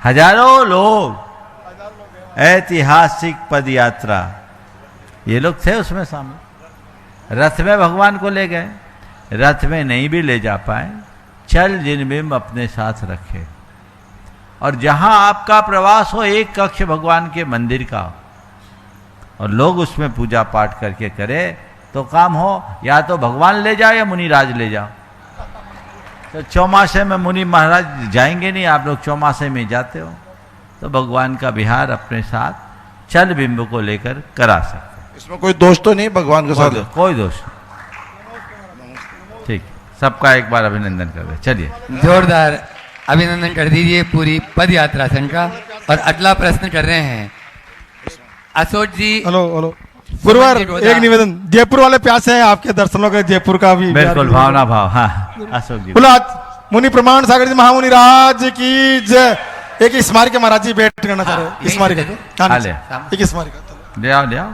हजारों लोग, ऐतिहासिक पद यात्रा, ये लोग थे उसमें शामिल। रथ में भगवान को ले गए, रथ में नहीं भी ले जा पाए, चल जिनबिंब अपने साथ रखे। और जहां आपका प्रवास हो एक कक्ष भगवान के मंदिर का, और लोग उसमें पूजा पाठ करके करे तो काम हो। या तो भगवान ले जाओ या मुनिराज ले जाओ। तो चौमासे में मुनि महाराज जाएंगे नहीं, आप लोग चौमासे में जाते हो, तो भगवान का विहार अपने साथ चल बिंब को लेकर करा सकते। इसमें कोई दोष तो नहीं भगवान के साथ? कोई दोष नहीं। ठीक, सबका एक बार अभिनंदन कर दे। चलिए, जोरदार अभिनंदन कर दीजिए पूरी पद यात्रा संघ का। और अगला प्रश्न कर रहे हैं अशोक जी। हेलो हेलो गुरुवार, एक निवेदन, जयपुर वाले प्यासे हैं आपके दर्शनों के, जयपुर का भी बिल्कुल भावना भाव। हाँ अशोक जी, बोलो। मुनि प्रमाण सागर जी महामुनि राज की जय। एक स्मारक महाराज जी भेंट करना चाह रहे हैं। स्मारक एक स्मारक ले आओ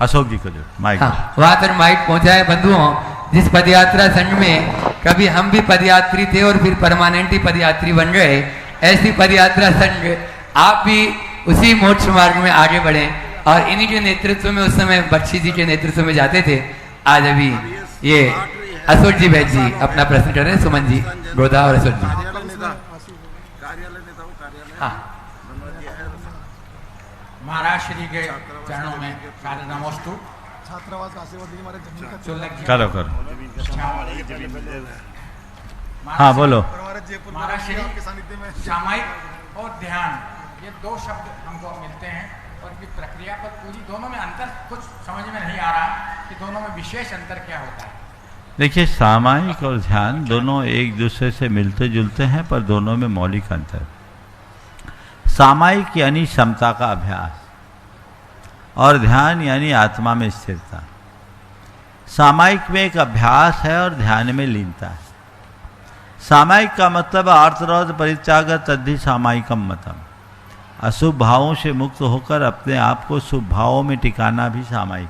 अशोक जी को जो माइक। वहां तक माइक पहुंचा है। बंधुओं, जिस पदयात्रा संघ में कभी हम भी पदयात्री थे और फिर परमानेंट ही पदयात्री बन गए, ऐसी पदयात्रा संघ आप भी उसी मोक्ष मार्ग में आगे बढ़े और इन्हीं के नेतृत्व में, उस समय बख्शी जी के नेतृत्व में जाते थे। आज अभी ये अशोक जी वैद्य जी अपना प्रश्न कर रहे हैं। सुमन जी गोदा और अशोक जी। हाँ, महाराज श्री के चरणों में सारे नमोस्तु। करो करो। हाँ बोलो। महाराज श्री सामायिक और ध्यान, ये दो शब्द हमको मिलते हैं, और की प्रक्रिया पर पूरी दोनों में अंतर कुछ समझ में नहीं आ रहा कि दोनों में विशेष अंतर क्या होता है। देखिए, सामायिक और ध्यान दोनों एक दूसरे से मिलते जुलते हैं, पर दोनों में मौलिक अंतर। सामायिक यानी समता का अभ्यास, और ध्यान यानी आत्मा में स्थिरता। सामायिक में एक अभ्यास है और ध्यान में लीनता है। सामायिक का मतलब आर्तरोध परित्याग तद्धि सामायिकम मतम। अशुभ भावों से मुक्त होकर अपने आप को शुभ भावों में टिकाना भी सामायिक।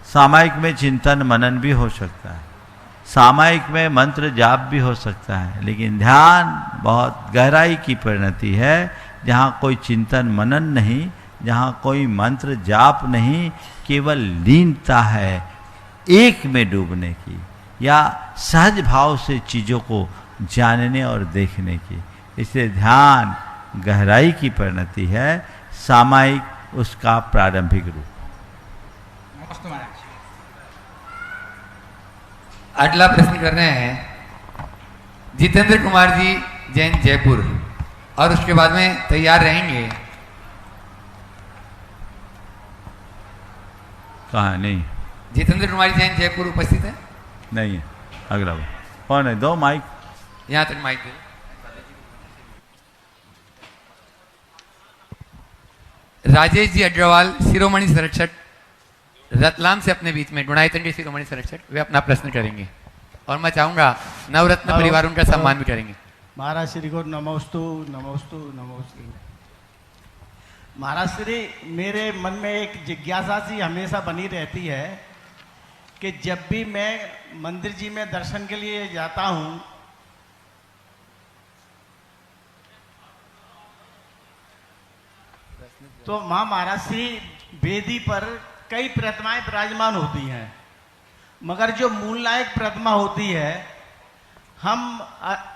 सामायिक में चिंतन मनन भी हो सकता है, सामायिक में मंत्र जाप भी हो सकता है, लेकिन ध्यान बहुत गहराई की परिणति है, जहाँ कोई चिंतन मनन नहीं, जहाँ कोई मंत्र जाप नहीं, केवल लीनता है एक में डूबने की, या सहज भाव से चीज़ों को जानने और देखने की। इसलिए ध्यान गहराई की परिणति है, सामायिक उसका प्रारंभिक रूप। अगला प्रश्न कर रहे हैं जितेंद्र कुमार जी, जैन जयपुर, और उसके बाद में तैयार रहेंगे। कहाँ? नहीं, जितेंद्र कुमार जैन जयपुर उपस्थित है? नहीं है। अगला कौन है? दो माइक, यहाँ तक माइक दे। राजेश जी अग्रवाल, शिरोमणि संरक्षक, रतलाम से अपने बीच में गुणायतन के शिरोमणि संरक्षक, वे अपना प्रश्न करेंगे। और मैं चाहूंगा नवरत्न परिवार उनका सम्मान भी करेंगे। महाराज श्री को नमोस्तु नमोस्तु नमोस्तु। महाराज श्री, मेरे मन में एक जिज्ञासा सी हमेशा बनी रहती है कि जब भी मैं मंदिर जी में दर्शन के लिए जाता हूं, तो वहां महाराज श्री वेदी पर कई प्रतिमाएं विराजमान होती हैं, मगर जो मूल नायक प्रतिमा होती है, हम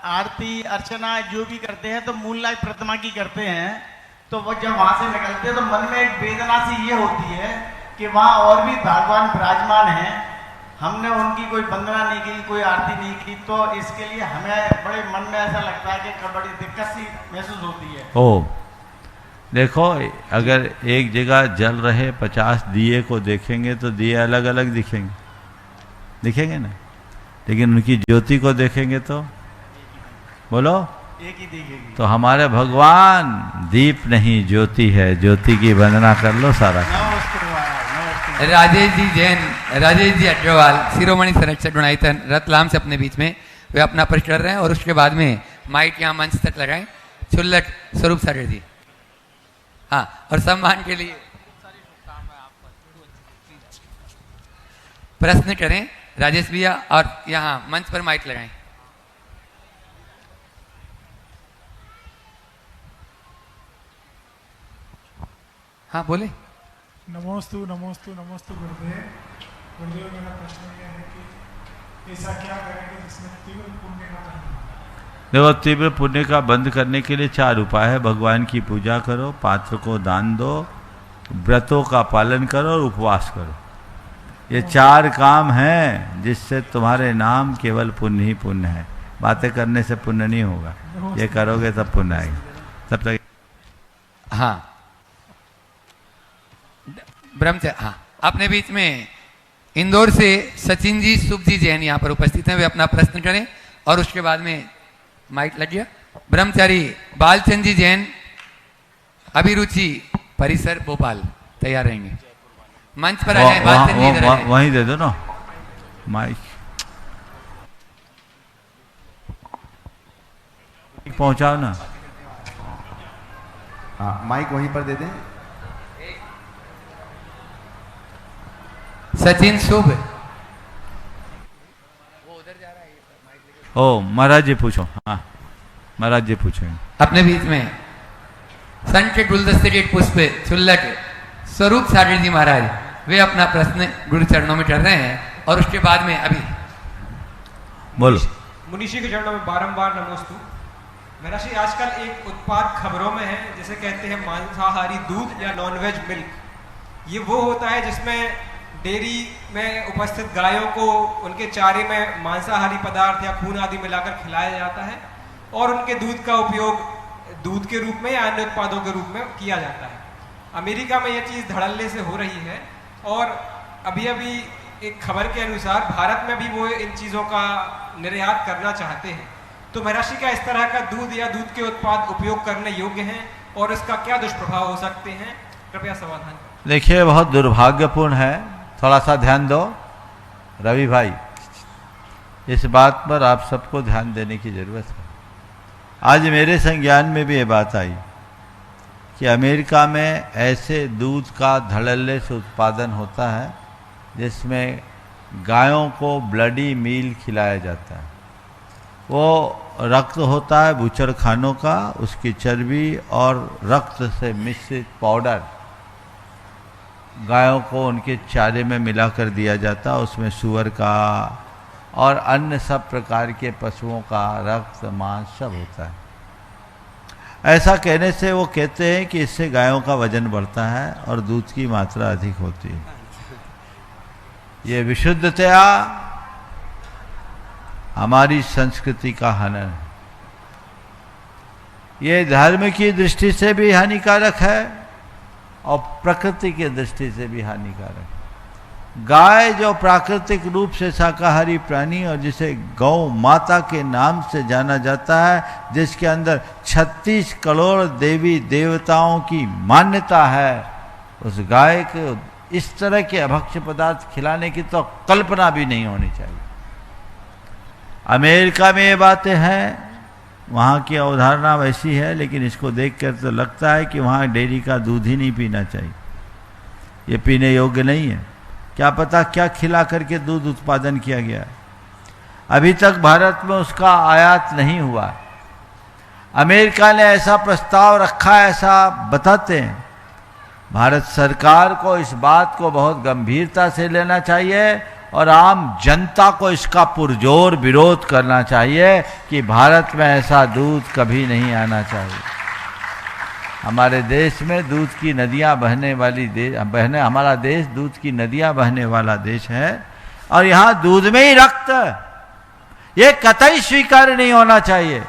आरती अर्चना जो भी करते हैं तो मूल नायक प्रतिमा की करते हैं, तो वो जब वहां से निकलते हैं तो मन में एक वेदना सी ये होती है कि वहां और भी भगवान विराजमान हैं, हमने उनकी कोई वंदना नहीं की, कोई आरती नहीं की, तो इसके लिए हमें बड़े मन में ऐसा लगता है कि बड़ी दिक्कत सी महसूस होती है। ओ देखो, अगर एक जगह जल रहे 50 दिए को देखेंगे तो दिए अलग अलग दिखेंगे ना, लेकिन उनकी ज्योति को देखेंगे तो बोलो। एक ही दिखेगी। तो हमारे भगवान दीप नहीं ज्योति है, ज्योति की वंदना कर लो सारा। राजेश जी जैन, राजेश जी अग्रवाल, शिरोमणि संरक्षक गुणायतन रतलाम से अपने बीच में वे अपना प्रश्न कर रहे हैं और उसके बाद में माइक यहाँ मंच तक लगाएं। छुल्लक स्वरूप सागर जी, हाँ, और सम्मान के लिए प्रश्न करें राजेश भैया, और यहाँ मंच पर माइक लगाएं। हाँ बोले। नमोस्तु नमोस्तु नमोस्तु गुरुदेव। गुरुदेव, मेरा प्रश्न यह है कि ऐसा क्या करेंगे जिसमें तीव्र पुण्य का बंध? देखो, तीव्र पुण्य का बंद करने के लिए 4 उपाय है। भगवान की पूजा करो, पात्र को दान दो, व्रतों का पालन करो और उपवास करो। ये 4 काम हैं जिससे तुम्हारे नाम केवल पुण्य ही पुण्य है। बातें करने से पुण्य नहीं होगा, ये करोगे तब पुण्य आएगा। तब तक हाँ ब्रह्मचर्य, हाँ, अपने बीच में इंदौर से सचिन जी शुभ जी जैन यहाँ पर उपस्थित हैं, वे अपना प्रश्न करें और उसके बाद में माइक लग गया। ब्रह्मचारी बालचंद जी जैन, अभिरुचि परिसर भोपाल, तैयार रहेंगे। मंच पर आ जाए बालचंद जी, इधर आ जाएं। वहीं दे दो ना माइक, पहुंचाओ ना। हाँ, माइक वहीं पर दे दें। सचिन शुभ, ओ महाराज जी पूछो। हाँ महाराज जी पूछो। अपने बीच में संत के गुलदस्ते के पुष्प छुल्लक स्वरूप सागर जी महाराज, वे अपना प्रश्न गुरु चरणों में कर रहे हैं और उसके बाद में अभी बोलो। मुनीषी के चरणों में बारंबार नमोस्तु। महर्षि, आजकल एक उत्पाद खबरों में है जिसे कहते हैं मांसाहारी दूध या नॉनवेज मिल्क। ये वो होता है जिसमें डेयरी में उपस्थित गायों को उनके चारे में मांसाहारी पदार्थ या खून आदि मिलाकर खिलाया जाता है और उनके दूध का उपयोग दूध के रूप में या अन्य उत्पादों के रूप में किया जाता है। अमेरिका में यह चीज़ धड़ल्ले से हो रही है और अभी अभी एक खबर के अनुसार भारत में भी वो इन चीज़ों का निर्यात करना चाहते हैं। तो महर्षि, क्या इस तरह का दूध या दूध के उत्पाद उपयोग करने योग्य हैं और इसका क्या दुष्प्रभाव हो सकते हैं? कृपया समाधान करें। देखिए, बहुत दुर्भाग्यपूर्ण है, थोड़ा सा ध्यान दो रवि भाई, इस बात पर आप सबको ध्यान देने की जरूरत है। आज मेरे संज्ञान में भी ये बात आई कि अमेरिका में ऐसे दूध का धड़ल्ले से उत्पादन होता है जिसमें गायों को ब्लडी मील खिलाया जाता है। वो रक्त होता है बूचड़ खानों का, उसकी चर्बी और रक्त से मिश्रित पाउडर गायों को उनके चारे में मिलाकर दिया जाता है। उसमें सूअर का और अन्य सब प्रकार के पशुओं का रक्त मांस सब होता है। ऐसा कहने से वो कहते हैं कि इससे गायों का वजन बढ़ता है और दूध की मात्रा अधिक होती है। ये विशुद्धतया हमारी संस्कृति का हनन है। ये धर्म की दृष्टि से भी हानिकारक है और प्रकृति की दृष्टि से भी हानिकारक है। गाय जो प्राकृतिक रूप से शाकाहारी प्राणी और जिसे गौ माता के नाम से जाना जाता है, जिसके अंदर 36 करोड़ देवी देवताओं की मान्यता है, उस गाय को इस तरह के अभक्ष्य पदार्थ खिलाने की तो कल्पना भी नहीं होनी चाहिए। अमेरिका में ये बातें हैं, वहाँ की अवधारणा वैसी है, लेकिन इसको देखकर तो लगता है कि वहाँ डेयरी का दूध ही नहीं पीना चाहिए, ये पीने योग्य नहीं है। क्या पता क्या खिला करके दूध उत्पादन किया गया है। अभी तक भारत में उसका आयात नहीं हुआ। अमेरिका ने ऐसा प्रस्ताव रखा, ऐसा बताते हैं। भारत सरकार को इस बात को बहुत गंभीरता से लेना चाहिए और आम जनता को इसका पुरजोर विरोध करना चाहिए कि भारत में ऐसा दूध कभी नहीं आना चाहिए। हमारे देश में दूध की नदियां बहने वाली हमारा देश दूध की नदियां बहने वाला देश है और यहाँ दूध में ही रक्त, ये कतई स्वीकार नहीं होना चाहिए।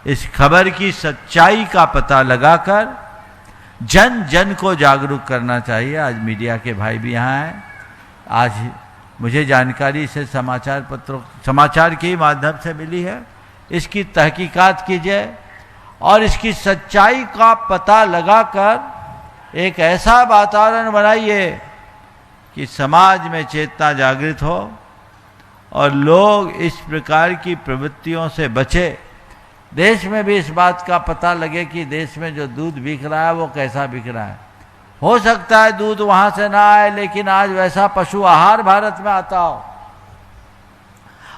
इस खबर की सच्चाई का पता लगाकर जन जन को जागरूक करना चाहिए। आज मीडिया के भाई भी यहाँ हैं। आज मुझे जानकारी से समाचार के माध्यम से मिली है इसकी तहकीकात कीजिए और इसकी सच्चाई का पता लगाकर एक ऐसा वातावरण बनाइए कि समाज में चेतना जागृत हो और लोग इस प्रकार की प्रवृत्तियों से बचे। देश में भी इस बात का पता लगे कि देश में जो दूध बिक रहा है वो कैसा बिक रहा है। हो सकता है दूध वहां से ना आए, लेकिन आज वैसा पशु आहार भारत में आता हो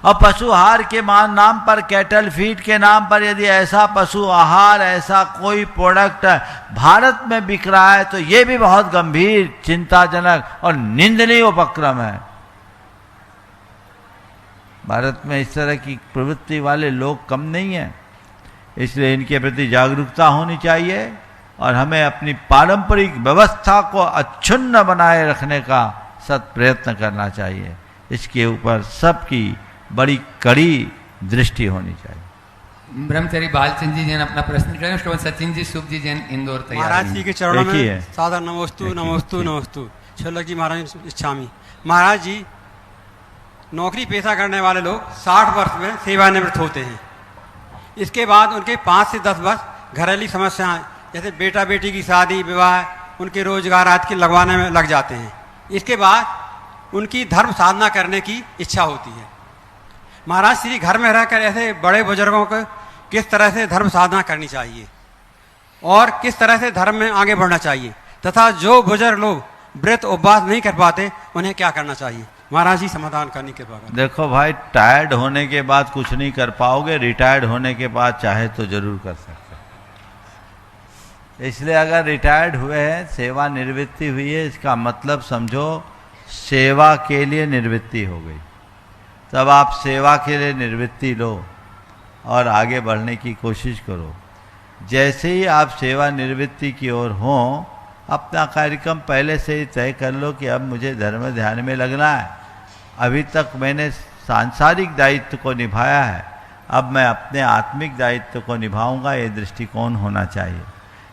और पशु आहार के नाम पर, कैटल फीड के नाम पर यदि ऐसा पशु आहार, ऐसा कोई प्रोडक्ट भारत में बिक रहा है तो ये भी बहुत गंभीर, चिंताजनक और निंदनीय उपक्रम है। भारत में इस तरह की प्रवृत्ति वाले लोग कम नहीं हैं, इसलिए इनके प्रति जागरूकता होनी चाहिए और हमें अपनी पारंपरिक व्यवस्था को अक्षुण्ण बनाए रखने का सत प्रयत्न करना चाहिए। इसके ऊपर सबकी बड़ी कड़ी दृष्टि होनी चाहिए। ब्रह्मचारी बालचंद जी जैन अपना प्रश्न करें, उसके बाद सचिन जी, शुभ जी जैन इंदौर तैयार। महाराज जी के चरणों में सादर नमोस्तु नमोस्तु नमोस्तु। छोलक जी महाराज इच्छामी। महाराज जी, नौकरी पेशा करने वाले लोग 60 वर्ष में सेवानिवृत्त होते हैं। इसके बाद उनके 5 से 10 वर्ष घरेलू समस्याएं जैसे बेटा बेटी की शादी विवाह, उनके रोजगार आदि के लगवाने में लग जाते हैं। इसके बाद उनकी धर्म साधना करने की इच्छा होती है। महाराज श्री, घर में रहकर ऐसे बड़े बुजुर्गों को किस तरह से धर्म साधना करनी चाहिए और किस तरह से धर्म में आगे बढ़ना चाहिए, तथा जो बुजुर्ग लोग व्रत उपवास नहीं कर पाते उन्हें क्या करना चाहिए? महाराज जी समाधान करने के बाद। देखो भाई, टायर्ड होने के बाद कुछ नहीं कर पाओगे, रिटायर्ड होने के बाद चाहे तो जरूर कर सकते। इसलिए अगर रिटायर्ड हुए हैं, सेवा निवृत्ति हुई है, इसका मतलब समझो सेवा के लिए निवृत्ति हो गई। तब आप सेवा के लिए निवृत्ति लो और आगे बढ़ने की कोशिश करो। जैसे ही आप सेवा निवृत्ति की ओर हों, अपना कार्यक्रम पहले से ही तय कर लो कि अब मुझे धर्म ध्यान में लगना है। अभी तक मैंने सांसारिक दायित्व को निभाया है, अब मैं अपने आत्मिक दायित्व को निभाऊंगा। ये दृष्टिकोण होना चाहिए।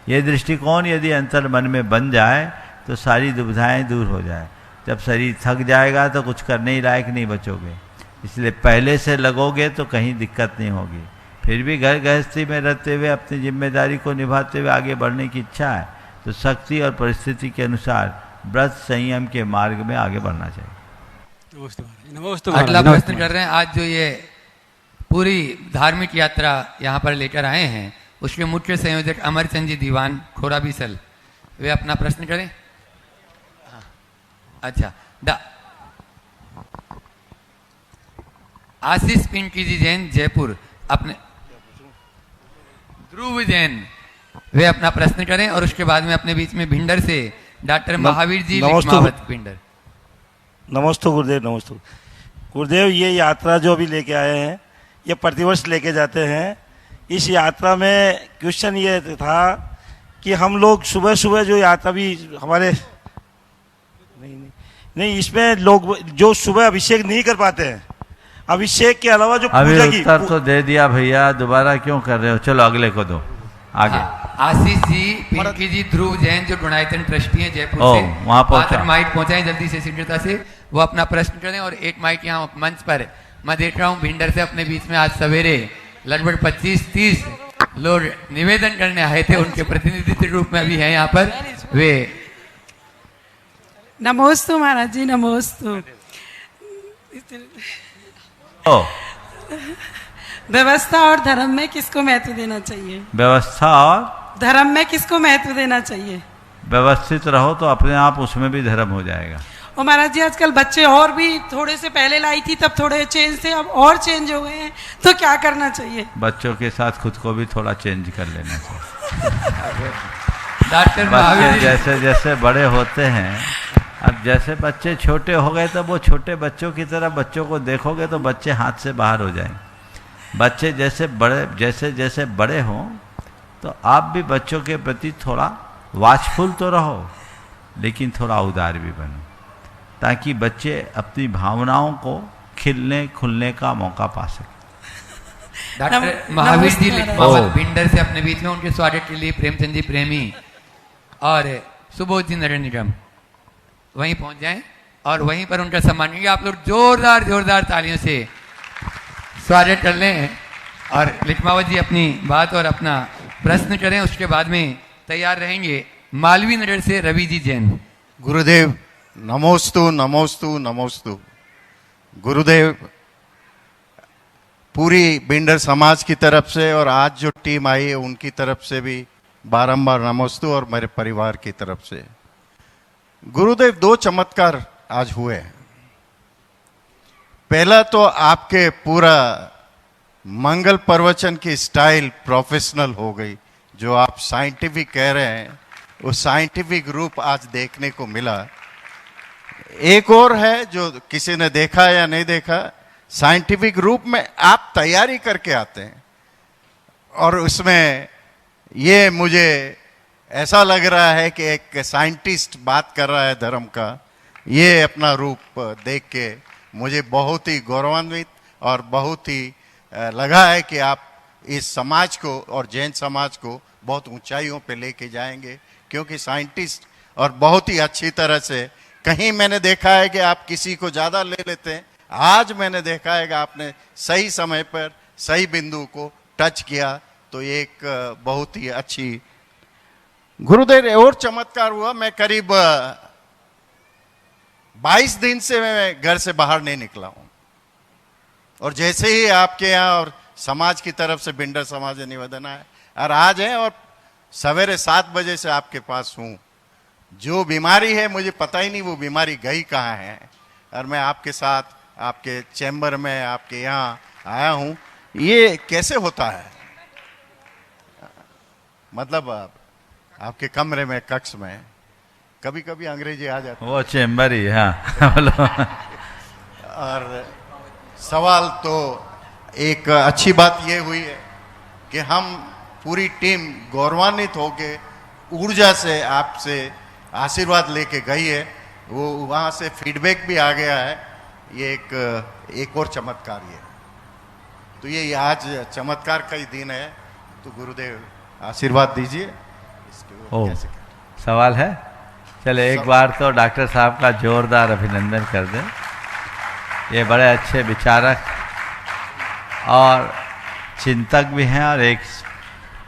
ये दृष्टिकोण यदि अंतर मन में बन जाए तो सारी दुविधाएं दूर हो जाए। जब शरीर थक जाएगा तो कुछ करने ही लायक नहीं बचोगे। इसलिए पहले से लगोगे तो कहीं दिक्कत नहीं होगी। फिर भी घर गृहस्थी में रहते हुए अपनी जिम्मेदारी को निभाते हुए आगे बढ़ने की इच्छा है तो शक्ति और परिस्थिति के अनुसार व्रत संयम के मार्ग में आगे बढ़ना चाहिए। अगला प्रश्न कर रहे हैं, आज जो ये पूरी धार्मिक यात्रा यहाँ पर लेकर आए हैं उसके मुख्य संयोजक अमरचंद जी दीवान खोरा बीसल, वे अपना प्रश्न करें। अच्छा, आशीष पिंकी जी जैन जयपुर, अपने ध्रुव जैन, वे अपना प्रश्न करें और उसके बाद में अपने बीच में भिंडर से डॉक्टर महावीर जी लिखमावत भिंडर। नमस्ते गुरुदेव। नमस्ते गुरुदेव। ये यात्रा जो अभी लेके आए हैं ये प्रतिवर्ष लेके जाते हैं। इस यात्रा में क्वेश्चन ये था कि हम लोग सुबह सुबह जो यात्रा भी हमारे नहीं इसमें लोग जो सुबह अभिषेक नहीं कर पाते हैं, अभिषेक के अलावा जो अभी पूजा की उत्तर तो दे दिया भैया, दोबारा क्यों कर रहे हो? चलो अगले को दो आगे। आशीष जी, पिंकी जी, ध्रुव जैन जो गुणायतन ट्रस्टी हैं जयपुर से, वहां पहुंचा, माइक पहुंचाएं जल्दी से शीघ्रता से, वो अपना प्रश्न करें। और एक माइक यहाँ मंच पर मैं देख रहा हूँ भिंडर से अपने बीच में आज सवेरे लगभग 25-30 लोग निवेदन करने आए थे, उनके प्रतिनिधि के रूप में अभी हैं यहाँ पर वे। नमोस्तु महाराज जी, नमोस्तु। व्यवस्था और धर्म में किसको महत्व देना चाहिए? व्यवस्था और धर्म में किसको महत्व देना चाहिए? व्यवस्थित रहो तो अपने आप उसमें भी धर्म हो जाएगा। और महाराज जी, आजकल बच्चे और भी थोड़े से पहले लाई थी तब थोड़े चेंज थे, अब और चेंज हो गए हैं, तो क्या करना चाहिए? बच्चों के साथ खुद को भी थोड़ा चेंज कर लेना चाहिए। डॉक्टर बच्चे जैसे जैसे बड़े होते हैं, अब जैसे बच्चे छोटे हो गए तो वो छोटे बच्चों की तरह बच्चों को देखोगे तो बच्चे हाथ से बाहर हो जाएंगे। बच्चे जैसे जैसे बड़े हों तो आप भी बच्चों के प्रति थोड़ा वाचफुल तो रहो, लेकिन थोड़ा उदार भी बनो, ताकि बच्चे अपनी भावनाओं को खिलने खुलने का मौका पा सके। डॉक्टर महावीर जी लिखमावत भिंडर से अपने बीच में, उनके स्वागत के लिए प्रेमचंद जी प्रेमी और सुबोध जी नगर निगम वहीं पहुंच जाएं और वहीं पर उनका सम्मान करेंगे। आप लोग जोरदार जोरदार तालियों से स्वागत कर लें और लिखमावत जी अपनी बात और अपना प्रश्न करें, उसके बाद में तैयार रहेंगे मालवी नगर से रवि जी जैन। गुरुदेव नमोस्तु नमोस्तु नमोस्तु। गुरुदेव पूरी बिंडर समाज की तरफ से और आज जो टीम आई है उनकी तरफ से भी बारंबार नमोस्तु, और मेरे परिवार की तरफ से। गुरुदेव 2 चमत्कार आज हुए हैं। पहला तो आपके पूरा मंगल प्रवचन की स्टाइल प्रोफेशनल हो गई। जो आप साइंटिफिक कह रहे हैं वो साइंटिफिक रूप आज देखने को मिला। एक और है जो किसी ने देखा या नहीं देखा, साइंटिफिक रूप में आप तैयारी करके आते हैं और उसमें ये मुझे ऐसा लग रहा है कि एक साइंटिस्ट बात कर रहा है धर्म का। ये अपना रूप देख के मुझे बहुत ही गौरवान्वित और बहुत ही लगा है कि आप इस समाज को और जैन समाज को बहुत ऊंचाइयों पे लेके जाएंगे, क्योंकि साइंटिस्ट और बहुत ही अच्छी तरह से, कहीं मैंने देखा है कि आप किसी को ज़्यादा ले लेते हैं, आज मैंने देखा है कि आपने सही समय पर सही बिंदु को टच किया, तो एक बहुत ही अच्छी। गुरुदेव और चमत्कार हुआ। मैं करीब 22 दिन से मैं घर से बाहर नहीं निकला हूं, और जैसे ही आपके यहाँ और समाज की तरफ से बिंडर समाज निवेदन है और आज है, और सवेरे 7 बजे से आपके पास हूं। जो बीमारी है मुझे पता ही नहीं वो बीमारी गई कहाँ है, और मैं आपके साथ आपके चैम्बर में आपके यहाँ आया हूं। ये कैसे होता है? मतलब आपके कमरे में, कक्ष में कभी कभी अंग्रेजी आ जाती है। वो चैम्बर ही है। और सवाल तो एक अच्छी बात ये हुई है कि हम पूरी टीम गौरवान्वित होके ऊर्जा से आपसे आशीर्वाद लेके गई है। वो वहाँ से फीडबैक भी आ गया है। ये एक और चमत्कार ये। तो ये आज चमत्कार का ही दिन है, तो गुरुदेव आशीर्वाद दीजिए। ओ, सवाल है? चले एक बार तो डॉक्टर साहब का जोरदार अभिनंदन कर दें। ये बड़े अच्छे विचारक और चिंतक भी हैं और एक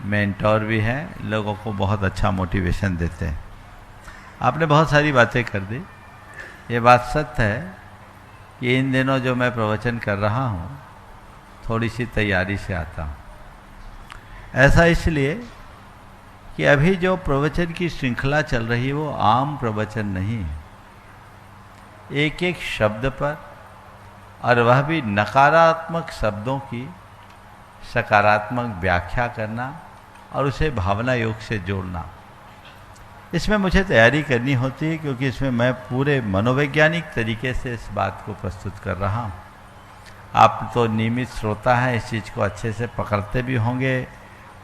मेंटोर भी हैं, लोगों को बहुत अच्छा मोटिवेशन देते हैं। आपने बहुत सारी बातें कर दी। ये बात सत्य है कि इन दिनों जो मैं प्रवचन कर रहा हूँ थोड़ी सी तैयारी से आता हूँ। ऐसा इसलिए कि अभी जो प्रवचन की श्रृंखला चल रही है वो आम प्रवचन नहीं है। एक एक शब्द पर, और वह भी नकारात्मक शब्दों की सकारात्मक व्याख्या करना और उसे भावना योग से जोड़ना, इसमें मुझे तैयारी करनी होती है, क्योंकि इसमें मैं पूरे मनोवैज्ञानिक तरीके से इस बात को प्रस्तुत कर रहा हूँ। आप तो नियमित श्रोता हैं, इस चीज़ को अच्छे से पकड़ते भी होंगे,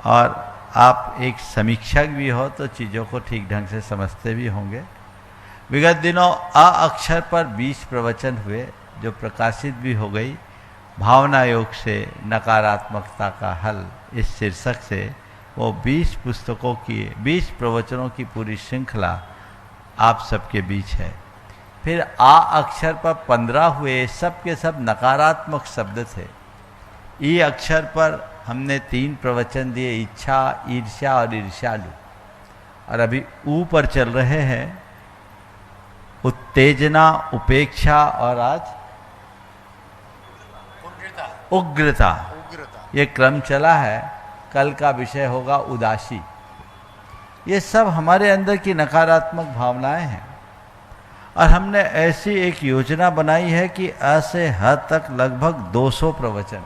और आप एक समीक्षक भी हो तो चीज़ों को ठीक ढंग से समझते भी होंगे। विगत दिनों अ अक्षर पर 20 प्रवचन हुए जो प्रकाशित भी हो गई। भावना योग से नकारात्मकता का हल, इस शीर्षक से वो 20 पुस्तकों की 20 प्रवचनों की पूरी श्रृंखला आप सबके बीच है। फिर आ अक्षर पर 15 हुए, सब के सब नकारात्मक शब्द थे। ई अक्षर पर हमने 3 प्रवचन दिए, इच्छा, ईर्ष्या और ईर्ष्यालु। और अभी ऊ पर चल रहे हैं उत्तेजना, उपेक्षा और आज उग्रता। ये क्रम चला है। कल का विषय होगा उदासी। ये सब हमारे अंदर की नकारात्मक भावनाएं हैं, और हमने ऐसी एक योजना बनाई है कि अ से ह तक लगभग 200 प्रवचन,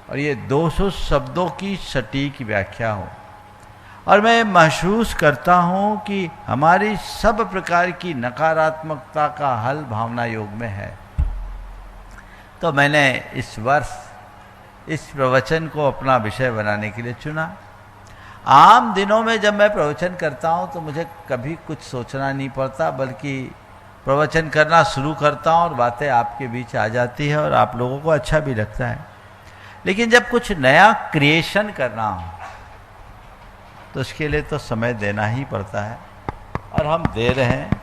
और ये 200 शब्दों की सटीक व्याख्या हो। और मैं महसूस करता हूँ कि हमारी सब प्रकार की नकारात्मकता का हल भावना योग में है। तो मैंने इस वर्ष इस प्रवचन को अपना विषय बनाने के लिए चुना। आम दिनों में जब मैं प्रवचन करता हूँ तो मुझे कभी कुछ सोचना नहीं पड़ता, बल्कि प्रवचन करना शुरू करता हूँ और बातें आपके बीच आ जाती है और आप लोगों को अच्छा भी लगता है। लेकिन जब कुछ नया क्रिएशन करना हो तो उसके लिए तो समय देना ही पड़ता है, और हम दे रहे हैं।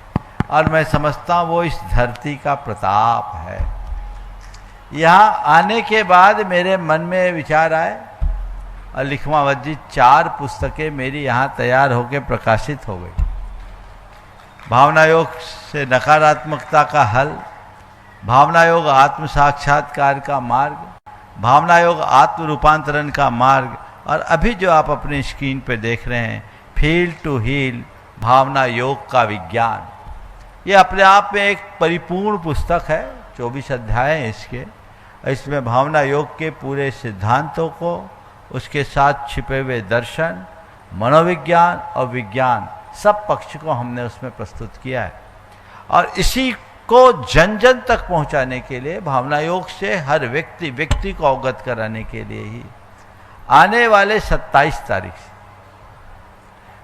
और मैं समझता हूँ वो इस धरती का प्रताप है। यहाँ आने के बाद मेरे मन में विचार आए और लिखमावत जी 4 पुस्तकें मेरी यहाँ तैयार होकर प्रकाशित हो गई। भावना योग से नकारात्मकता का हल, भावना योग आत्म साक्षात्कार का मार्ग, भावना योग आत्म रूपांतरण का मार्ग, और अभी जो आप अपनी स्क्रीन पे देख रहे हैं फील टू हील भावना योग का विज्ञान। ये अपने आप में एक परिपूर्ण पुस्तक है, 24 अध्याय हैं इसके। इसमें भावना योग के पूरे सिद्धांतों को, उसके साथ छिपे हुए दर्शन, मनोविज्ञान और विज्ञान, सब पक्ष को हमने उसमें प्रस्तुत किया है। और इसी को जन जन तक पहुंचाने के लिए, भावना योग से हर व्यक्ति को अवगत कराने के लिए ही आने वाले 27 तारीख से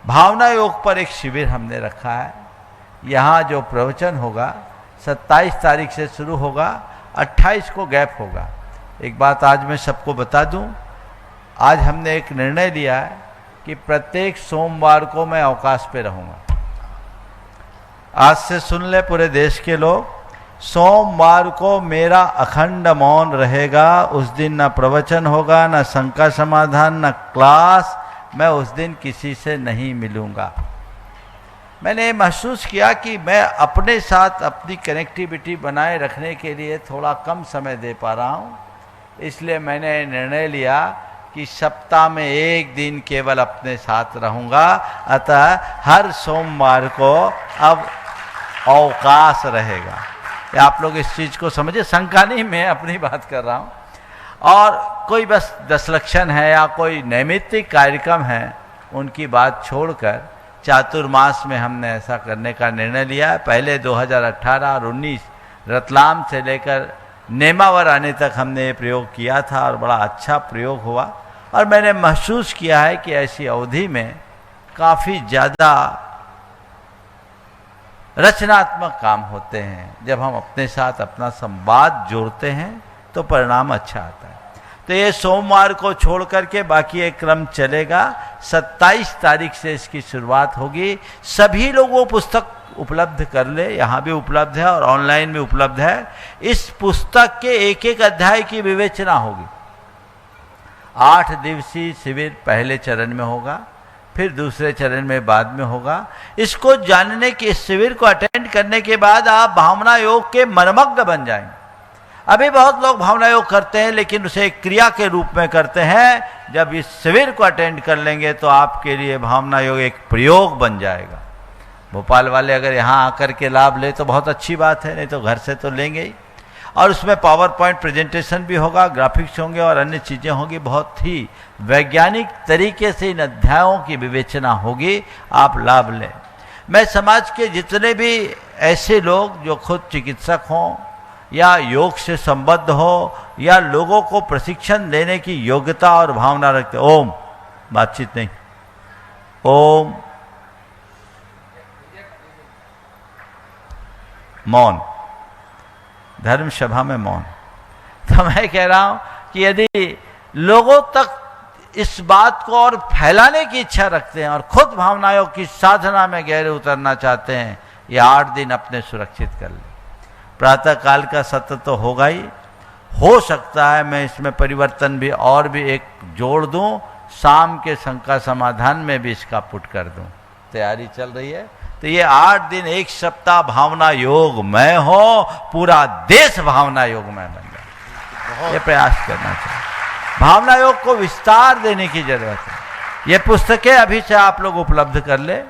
भावना योग पर एक शिविर हमने रखा है। यहाँ जो प्रवचन होगा 27 तारीख से शुरू होगा, 28 को गैप होगा। एक बात आज मैं सबको बता दूं, आज हमने एक निर्णय लिया है कि प्रत्येक सोमवार को मैं अवकाश पे रहूंगा। आज से सुन ले पूरे देश के लोग, सोमवार को मेरा अखंड मौन रहेगा। उस दिन न प्रवचन होगा, न शंका समाधान, न क्लास। मैं उस दिन किसी से नहीं मिलूंगा। मैंने महसूस किया कि मैं अपने साथ अपनी कनेक्टिविटी बनाए रखने के लिए थोड़ा कम समय दे पा रहा हूँ, इसलिए मैंने निर्णय लिया कि सप्ताह में एक दिन केवल अपने साथ रहूँगा। अतः हर सोमवार को अब अवकाश रहेगा। आप लोग इस चीज़ को समझे, शंका नहीं, मैं अपनी बात कर रहा हूँ। और कोई बस 10 लक्षण है या कोई नैमित्तिक कार्यक्रम है, उनकी बात छोड़कर चातुर्मास में हमने ऐसा करने का निर्णय लिया है। पहले 2018 और 19 रतलाम से लेकर नेमावर आने तक हमने ये प्रयोग किया था और बड़ा अच्छा प्रयोग हुआ। और मैंने महसूस किया है कि ऐसी अवधि में काफ़ी ज़्यादा रचनात्मक काम होते हैं। जब हम अपने साथ अपना संवाद जोड़ते हैं तो परिणाम अच्छा आता है। तो ये सोमवार को छोड़ करके बाकी एक क्रम चलेगा। 27 तारीख से इसकी शुरुआत होगी। सभी लोग वो पुस्तक उपलब्ध कर ले, यहाँ भी उपलब्ध है और ऑनलाइन भी उपलब्ध है। इस पुस्तक के एक एक अध्याय की विवेचना होगी। 8 दिवसीय शिविर पहले चरण में होगा, फिर दूसरे चरण में बाद में होगा। इसको जानने के, इस शिविर को अटेंड करने के बाद आप भावना योग के मर्मज्ञ बन जाएंगे। अभी बहुत लोग भावना योग करते हैं लेकिन उसे एक क्रिया के रूप में करते हैं। जब इस शिविर को अटेंड कर लेंगे तो आपके लिए भावना योग एक प्रयोग बन जाएगा। भोपाल वाले अगर यहाँ आकर के लाभ ले तो बहुत अच्छी बात है, नहीं तो घर से तो लेंगे ही। और उसमें पावर पॉइंट प्रेजेंटेशन भी होगा, ग्राफिक्स होंगे और अन्य चीज़ें होंगी। बहुत ही वैज्ञानिक तरीके से इन अध्यायों की विवेचना होगी, आप लाभ लें। मैं समाज के जितने भी ऐसे लोग जो खुद चिकित्सक हों या योग से संबद्ध हो या लोगों को प्रशिक्षण देने की योग्यता और भावना रखते, ओम, बातचीत नहीं, ओम, मौन, धर्म सभा में मौन। तो मैं कह रहा हूं कि यदि लोगों तक इस बात को और फैलाने की इच्छा रखते हैं और खुद भावना योग की साधना में गहरे उतरना चाहते हैं, ये 8 दिन अपने सुरक्षित कर ले। प्रातः काल का सत्र तो होगा ही, हो सकता है मैं इसमें परिवर्तन भी और भी एक जोड़ दूं, शाम के शंका समाधान में भी इसका पुट कर दूं। तैयारी चल रही है। तो ये 8 दिन, एक सप्ताह भावना योग में हो, पूरा देश भावना योग में बन जाए, ये प्रयास करना चाहिए। भावना योग को विस्तार देने की जरूरत है। ये पुस्तकें अभी से आप लोग उपलब्ध कर ले,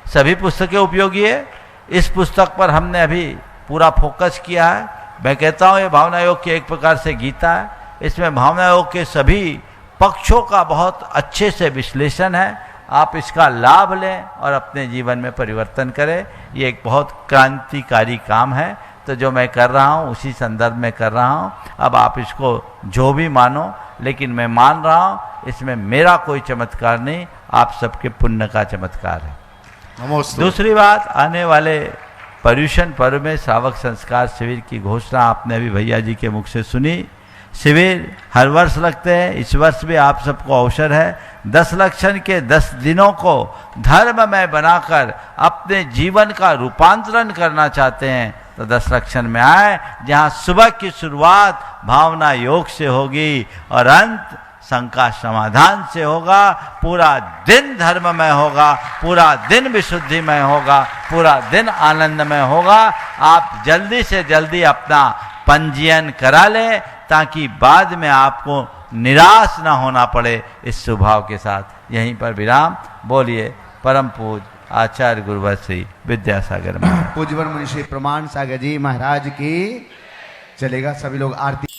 सभी पुस्तकें उपयोगी है। इस पुस्तक पर हमने अभी पूरा फोकस किया है। मैं कहता हूँ ये भावना योग की एक प्रकार से गीता है। इसमें भावना योग के सभी पक्षों का बहुत अच्छे से विश्लेषण है। आप इसका लाभ लें और अपने जीवन में परिवर्तन करें। ये एक बहुत क्रांतिकारी काम है। तो जो मैं कर रहा हूँ उसी संदर्भ में कर रहा हूँ। अब आप इसको जो भी मानो, लेकिन मैं मान रहा हूँ इसमें मेरा कोई चमत्कार नहीं, आप सबके पुण्य का चमत्कार है। दूसरी बात, आने वाले पर्यूषण पर्व में श्रावक संस्कार शिविर की घोषणा आपने अभी भैया जी के मुख से सुनी। शिविर हर वर्ष लगते हैं, इस वर्ष भी आप सबको अवसर है। 10 लक्षण के 10 दिनों को धर्म में बनाकर अपने जीवन का रूपांतरण करना चाहते हैं तो 10 लक्षण में आए, जहां सुबह की शुरुआत भावना योग से होगी और अंत शंका समाधान से होगा, पूरा दिन धर्ममय होगा, पूरा दिन विशुद्धिमय होगा, पूरा दिन आनंदमय होगा। आप जल्दी से जल्दी अपना पंजीयन करा लें ताकि बाद में आपको निराश ना होना पड़े। इस स्वभाव के साथ यहीं पर विराम। बोलिए परम पूज आचार्य गुरुवर श्री विद्यासागर महाराज। पूज्यवर मुनि श्री प्रमाण सागर जी महाराज की। चलेगा, सभी लोग आरती